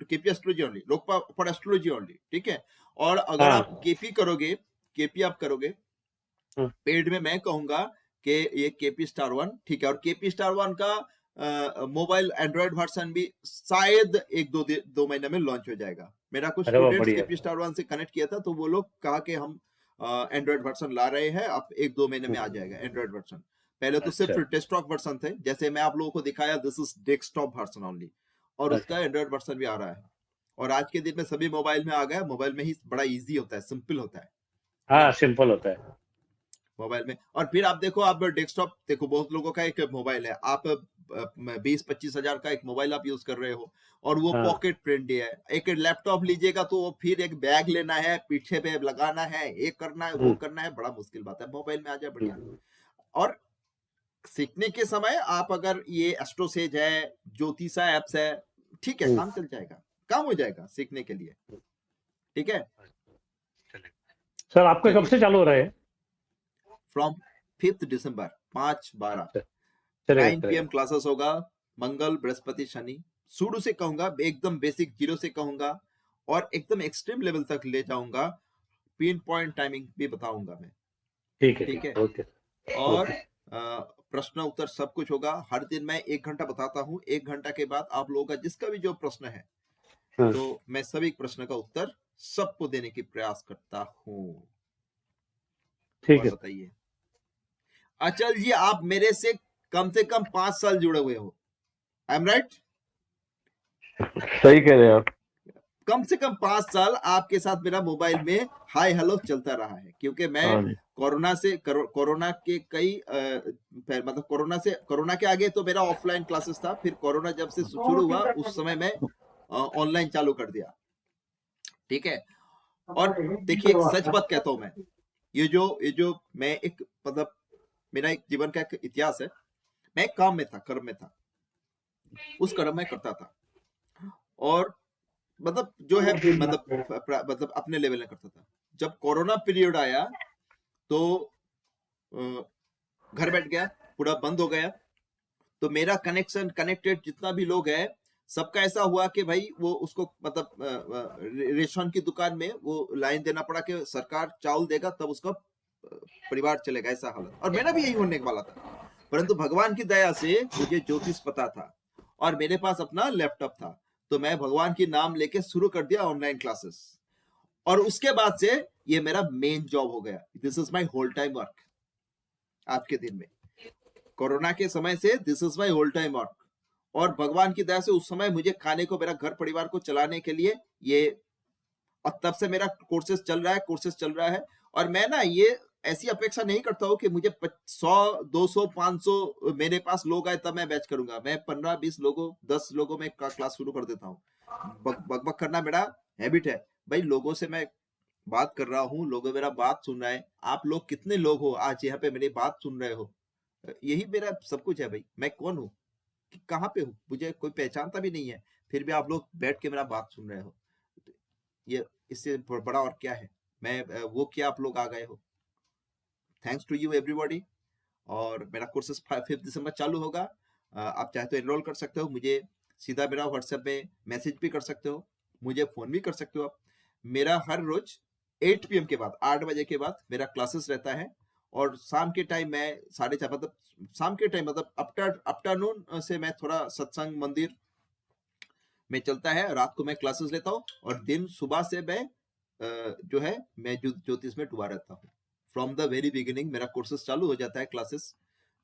केपी एस्ट्रोलॉजी ओनली, लोकपा फॉर एस्ट्रोलॉजी ओनली, ठीक है। और अगर हाँ। आप केपी करोगे, केपी आप करोगे पेड में, मैं कहूंगा कि ये केपी स्टार वन, ठीक है। और केपी स्टार वन का मोबाइल एंड्रॉइड वर्जन भी शायद 1-2 महीने में लॉन्च हो जाएगा। मेरा कुछ अरे वाह, स्टूडेंट्स बढ़िया। केपी स्टार वन से कनेक्ट किया था, तो वो लोग कहा कि हम एंड्रॉइड वर्जन ला रहे हैं, अब 1-2 महीने में आ जाएगा एंड्रॉइड वर्जन। पहले तो सिर्फ अच्छा। डेस्कटॉप वर्जन थे, जैसे मैं आप लोगों को दिखाया, this is desktop version only, और उसका एंड्रॉइड वर्जन भी आ रहा है। और आज के दिन में सभी मोबाइल में आ गया, मोबाइल में ही बड़ा इजी होता है, सिंपल होता है। हाँ, सिंपल होता है मोबाइल में। और फिर आप देखो, आप डेस्कटॉप देखो, बहुत लोगों का एक मोबाइल है, आप 20-25 हजार का एक मोबाइल आप यूज कर रहे हो और वो हाँ। पॉकेट फ्रेंडली है, एक लैपटॉप लीजिएगा तो वो फिर एक बैग लेना है, पीछे पे लगाना है, ये करना है, वो करना है, बड़ा मुश्किल बात है। मोबाइल में आ जाए बढ़िया। और सीखने के समय आप अगर ये एस्ट्रोसेज है, ज्योतिषा एप्स है, ठीक है, काम चल जाएगा, काम हो जाएगा सीखने के लिए, ठीक है। सर आपका कब से चालू हो रहा है? फ्रॉम 5 दिसंबर 5/12 चलेगा 9 PM क्लासेस होगा, मंगल बृहस्पति शनि। शुरू से कहूंगा, एकदम बेसिक 0 से कहूंगा और एकदम एक्सट्रीम लेवल तक ले जाऊंगा, पिन पॉइंट टाइमिंग भी बताऊंगा मैं, ठीक है ठीक है। ओके और प्रश्न उत्तर सब कुछ होगा। हर दिन मैं 1 घंटा बताता हूँ, 1 घंटा के बाद आप लोगों का जिसका भी जो प्रश्न है, हाँ। तो मैं सभी प्रश्न का उत्तर सबको देने की प्रयास करता हूँ। ठीक और है। बताइए अचल जी, आप मेरे से कम 5 साल जुड़े हुए हो, आई एम राइट? सही कह रहे हैं आप। कम से कम 5 साल आपके साथ मेरा मोबाइल में हाय हेलो चलता रहा है, क्योंकि मैं हाँ जी। कोरोना के कई मतलब कोरोना के आगे तो मेरा ऑफलाइन क्लासेस था, फिर कोरोना जब से शुरू हुआ उस समय मैं ऑनलाइन चालू कर दिया, ठीक है। और देखिए, एक सच बात कहता हूं मैं, ये जो मैं एक मतलब मेरा एक जीवन का एक इतिहास है। मैं एक काम में था, कर्म में था, उस कर्म में करता था, और मतलब जो है मतलब अपने लेवल में करता था। जब कोरोना पीरियड आया तो घर बैठ गया, पूरा बंद हो गया, तो मेरा कनेक्टेड जितना भी लोग है, सबका ऐसा हुआ कि भाई वो उसको मतलब रेशन की दुकान में वो लाइन देना पड़ा कि सरकार चावल देगा तब उसका परिवार चलेगा, ऐसा हालत। और मेरा भी यही होने वाला था, परंतु भगवान की दया से मुझे ज्योतिष पता था और मेरे पास अपना लैपटॉप था, तो मैं भगवान की नाम लेके शुरू कर दिया ऑनलाइन क्लासेस, और उसके बाद से ये मेरा मेन जॉब हो गया। This is my whole time work. आज के दिन में कोरोना के समय से this is my whole time work, और भगवान की दया से उस समय मुझे खाने को, मेरा घर परिवार को चलाने के लिए ये, और तब से मेरा कोर्सेज चल रहा है। और मैं ना ये ऐसी अपेक्षा नहीं करता हूँ कि मुझे 100, 200, 500 मेरे पास लोग आए तब मैं बैच करूंगा। मैं 15, 20 लोगों, 10 लोगों में क्लास शुरू कर देता हूँ। बक करना मेरा हैबिट है भाई। लोगों से मैं बात कर रहा हूँ, लोगों मेरा बात सुन रहा है। आप लोग कितने लोग हो आज यहाँ पे मेरी बात सुन रहे हो, यही मेरा सब कुछ है भाई। मैं कौन हूँ, कहाँ पे हूँ, मुझे कोई पहचानता भी नहीं है, फिर भी आप लोग बैठ के मेरा बात सुन रहे हो। ये इससे बड़ा और क्या है। मैं वो क्या आप लोग आ गए हो, थैंक्स टू यू एवरीबॉडी। और मेरा कोर्सेस 5 दिसंबर चालू होगा। आप चाहे तो एनरोल कर सकते हो, मुझे सीधा मेरा व्हाट्सएप में मैसेज भी कर सकते हो, मुझे फोन भी कर सकते हो आप। मेरा हर रोज 8 PM के बाद, 8 बजे के बाद मेरा क्लासेस रहता है, और शाम के टाइम मैं 4:30 मतलब शाम के टाइम मतलब आफ्टरनून से मैं थोड़ा सत्संग मंदिर में चलता है, रात को मैं क्लासेस लेता हूँ, और दिन सुबह से मैं जो है मैं ज्योतिष में डूबा रहता हूँ। फ्रॉम द वेरी बिगिनिंग मेरा कोर्सेस चालू हो जाता है, क्लासेस।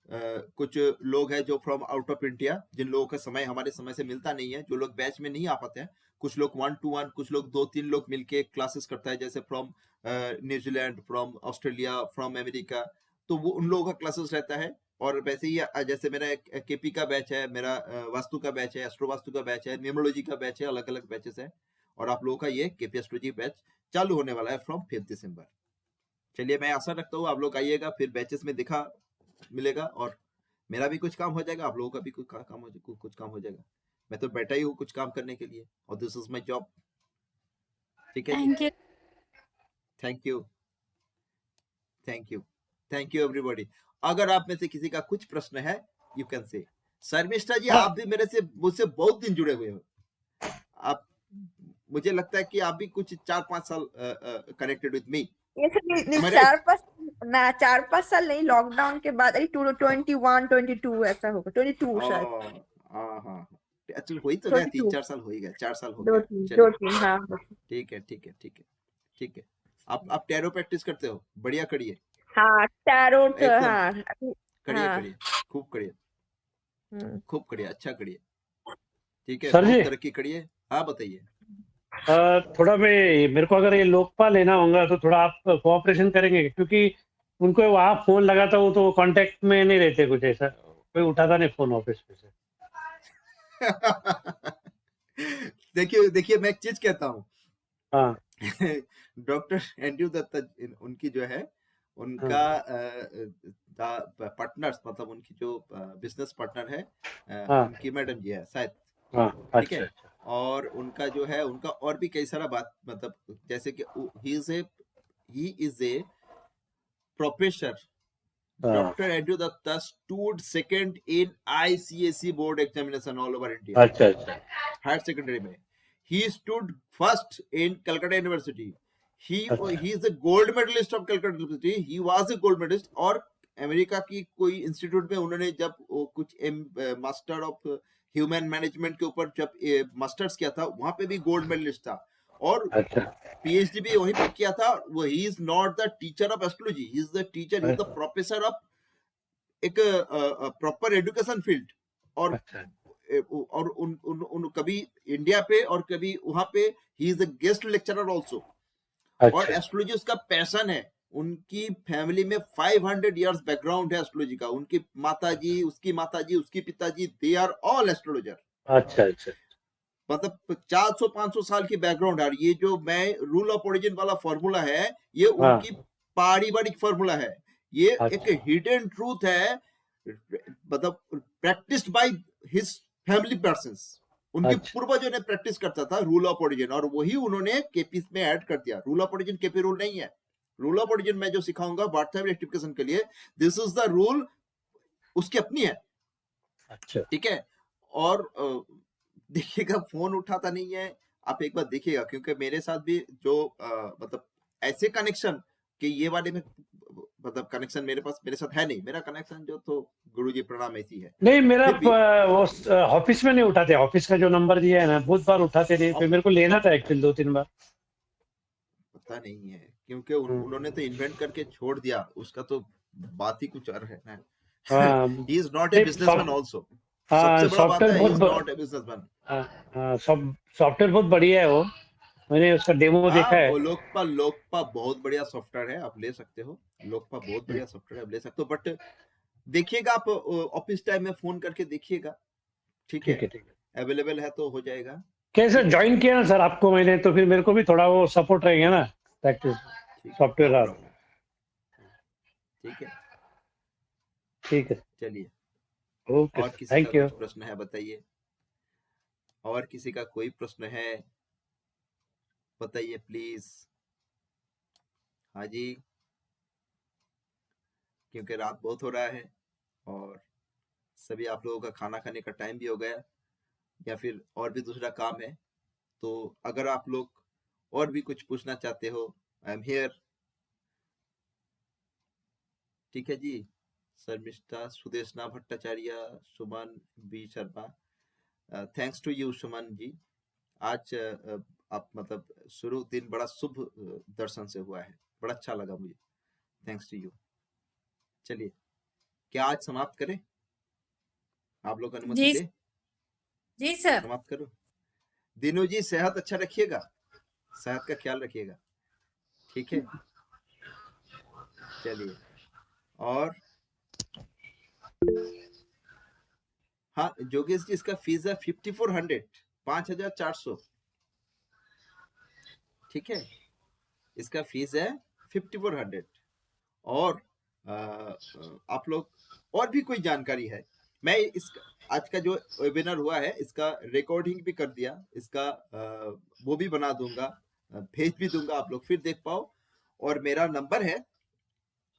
कुछ लोग हैं जो फ्रॉम आउट ऑफ इंडिया, जिन लोगों का समय हमारे समय से मिलता नहीं है, जो लोग बैच में नहीं आ पाते हैं, कुछ लोग 1-to-1, कुछ लोग 2-3 लोग मिलके क्लासेस करता है, जैसे from New Zealand, from Australia, from America, तो वो उन लोगों का क्लासेस रहता है। और वैसे ही जैसे मेरा एक केपी का बैच है, मेरा वास्तु का बैच है, एस्ट्रो वास्तु का बैच है, न्यूमरोलॉजी का बैच है, अलग अलग बैचेस है। और आप लोगों का ये केपी एस्ट्रोलॉजी बैच चालू होने वाला है फ्रॉम 5 दिसंबर। चलिए, मैं आशा रखता हूँ आप लोग आइएगा, फिर बैचेस में दिखा मिलेगा, और मेरा भी कुछ काम हो जाएगा, आप लोगों का भी कुछ काम हो जाएगा। मैं तो बैठा ही हूँ कुछ काम करने के लिए, और दिस इज माय जॉब, ठीक है। Thank you. Thank you, thank you, thank you everybody. अगर आप में से किसी का कुछ प्रश्न है, यू कैन से। शर्मिष्ठा जी, आप भी मुझसे बहुत दिन जुड़े हुए हो। आप, मुझे लगता है कि आप भी कुछ 4-5 साल कनेक्टेड विद मी। ये सब 4-5 साल नहीं, लॉकडाउन के बाद 21, 22 ऐसा होगा, 22 शायद। हाँ, एक्चुअली वही तो ना, 3-4 साल हो ही गए, 4 साल हो गए। 2-3 हाँ। ठीक है। आप टैरो प्रैक्टिस करते हो, बढ़िया करिए। हाँ, टैरो, एकदम हाँ करिए, खूब करिए, अच्छा करिए, ठीक है। सर जी, बहुत तरक्की करिए। हाँ, बताइए। थोड़ा मेरे को अगर ये लोकपाल लेना होगा तो थोड़ा आप कोऑपरेशन करेंगे, क्योंकि उनको वहाँ फोन लगा था, वो तो कांटेक्ट में नहीं रहते कुछ ऐसा। कोई उठाता नहीं फोन ऑफिस में से। देखिए देखिए, मैं एक चीज कहता हूँ। हाँ डॉक्टर एंड्रयू दत्ता उनकी जो है, उनका पार्टनर्स, मतलब उनकी जो बिजनेस पार्टनर है, हाँ उनकी मैडम जी है शायद, हाँ, ठीक है। अच्छा अच्छा। और उनका जो है, उनका और भी कई सारा बात, मतलब जैसे कि ही इज ए प्रोफेसर। हाँ Dr. Andrew Datta stood second in ICSE board examination all over India. अच्छा अच्छा। हायर सेकेंडरी में he stood first in Calcutta University. अच्छा he is a gold medalist of Calcutta University. He was a gold medalist. और America की कोई institute में उन्होंने जब वो कुछ मास्टर ऑफ ह्यूमन मैनेजमेंट के ऊपर जब मास्टर्स किया था, वहां पे भी गोल्ड मेडलिस्ट था। और अच्छा पीएचडी भी वहीं पे किया था। वो he is not the teacher of astrology, he is the teacher, he is the professor of एक प्रॉपर एजुकेशन फील्ड। और अच्छा और उन कभी इंडिया पे और कभी वहां पे he is a guest lecturer also. और अच्छा एस्ट्रोलॉजी उसका पैशन है। उनकी फैमिली में 500 इयर्स बैकग्राउंड है एस्ट्रोलॉजी का। उनकी माताजी, उसकी पिताजी, दे आर ऑल एस्ट्रोलॉजर। अच्छा अच्छा। मतलब 400-500 साल की बैकग्राउंड है। ये जो मैं रूल ऑफ ओरिजिन वाला फॉर्मूला है, ये हाँ उनकी पारिवारिक फॉर्मूला है। ये एक अच्छा हिडन ट्रूथ है, मतलब practised by his family persons. उनके अच्छा पूर्वजों ने प्रैक्टिस करता था रूल ऑफ ओरिजिन, और वही उन्होंने केपी में ऐड कर दिया। Rule of origin KP rule नहीं है। रूल ऑफ ओरिजिन मैं जो सिखाऊंगा व्हाट्सएप रेक्टिफिकेशन के लिए, दिस इज द रूल, उसकी अपनी है, अच्छा। ठीक है। और देखिएगा, फोन उठाता नहीं है। आप एक बार देखिएगा, क्योंकि मेरे साथ भी जो मतलब ऐसे कनेक्शन कि ये वाले में, मतलब कनेक्शन मेरे साथ है नहीं। मेरा कनेक्शन जो तो गुरुजी प्रणाम ऐसी है। नहीं मेरा फिर भी वो ऑफिस में नहीं उठाते। ऑफिस का जो नंबर दिया है ना, बहुत बार उठाते नहीं, फिर अब मेरे को लेना था एक्चुअली 2-3 बार। पता नहीं है, क्योंकि उन्होंने तो इन्वेंट करके छोड़ दिया। उसका तो बात ही कुछ और है ना। हाँ he is not a businessman also. हाँ सबसे बड़ा बात सॉफ्टवेयर है, ही बहुत इज नॉट ए बिजनेसमैन। हाँ सॉफ्टवेयर बहुत बढ़िया है वो। मैंने उसका डेमो देखा हाँ, है। वो लोकपा बहुत बढ़िया सॉफ्टवेयर है, आप ले सकते हो। लोकपा बहुत बढ़िया सॉफ्टवेयर है, आप ले सकते हो। बट देखिएगा, आप ऑफिस टाइम में फोन करके देखिएगा, ठीक है। ठीक है। अवेलेबल है तो हो जाएगा, कैसे ठीक है। ज्वाइन किया ना सर आपको मैंने, तो फिर मेरे को भी थोड़ा वो सपोर्ट रहेगा ना, प्रैक्टिस ठीक, नो सॉफ्टवेयर। प्रॉब्लम, ठीक है। ठीक है। चलिए, ओके और सर, किसी का थैंक यू। कुछ प्रश्न है बताइए। और किसी का कोई प्रश्न है बताइए प्लीज। हाँ जी, क्योंकि रात बहुत हो रहा है और सभी आप लोगों का खाना खाने का टाइम भी हो गया, या फिर और भी दूसरा काम है। तो अगर आप लोग और भी कुछ पूछना चाहते हो, आई एम हियर, ठीक है जी। Sharmishtha, Sudeshna Bhattacharya, Suman B Sharma, thanks to you Suman ji. आज आप मतलब शुरू दिन बड़ा शुभ दर्शन से हुआ है, बड़ा अच्छा लगा मुझे। Thanks to you. चलिए, क्या आज समाप्त करें? आप लोग अनुमति जी दे जी सर। समाप्त करो। दिनू जी, सेहत अच्छा रखिएगा, सेहत का ख्याल रखिएगा, ठीक है। चलिए, और हाँ जोगेश जी, इसका फीस है 5400, 5400, ठीक है। इसका फीस है 5400। और आप लोग और भी कोई जानकारी है, मैं इस आज का जो वेबिनार हुआ है इसका रिकॉर्डिंग भी कर दिया, इसका वो भी बना दूंगा, भेज भी दूंगा, आप लोग फिर देख पाओ। और मेरा नंबर है,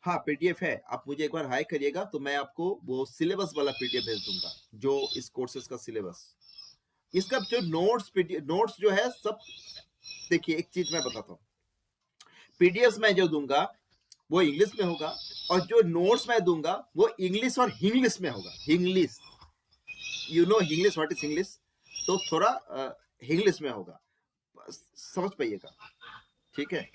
हाँ पीडीएफ है, आप मुझे एक बार हाई करिएगा तो मैं आपको वो सिलेबस वाला पीडीएफ भेज दूंगा, जो इस कोर्सेज का सिलेबस। इसका जो नोट्स जो है सब, देखिए एक चीज मैं बताता हूँ, पीडीएफ मैं जो दूंगा वो इंग्लिश में होगा, और जो नोट्स मैं दूंगा वो इंग्लिश और इंग्लिश में होगा। English, you know English, what is English, तो थोड़ा इंग्लिश में होगा, समझ पाइएगा, ठीक है।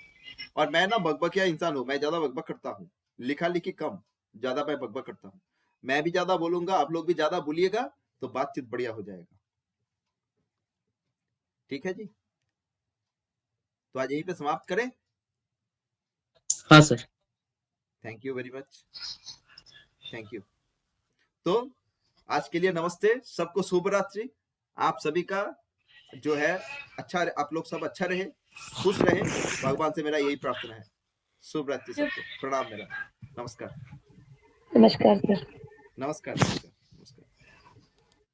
और मैं ना बकबकिया इंसान हूं, मैं ज्यादा बकबक करता हूँ, लिखा लिखी कम, ज्यादा मैं बकबक करता हूँ। मैं भी ज्यादा बोलूंगा, आप लोग भी ज्यादा बोलिएगा, तो बातचीत बढ़िया हो जाएगा, ठीक है जी। तो आज यहीं पे समाप्त करें। हाँ sir. Thank you very much, thank you. तो आज के लिए नमस्ते, सबको शुभ रात्रि। आप सभी का जो है अच्छा, आप लोग सब अच्छा रहे, खुश रहे, भगवान से मेरा यही प्रार्थना है। शुभ रात्रि सबको, प्रणाम मेरा, नमस्कार नमस्कार सर। नमस्कार नमस्कार।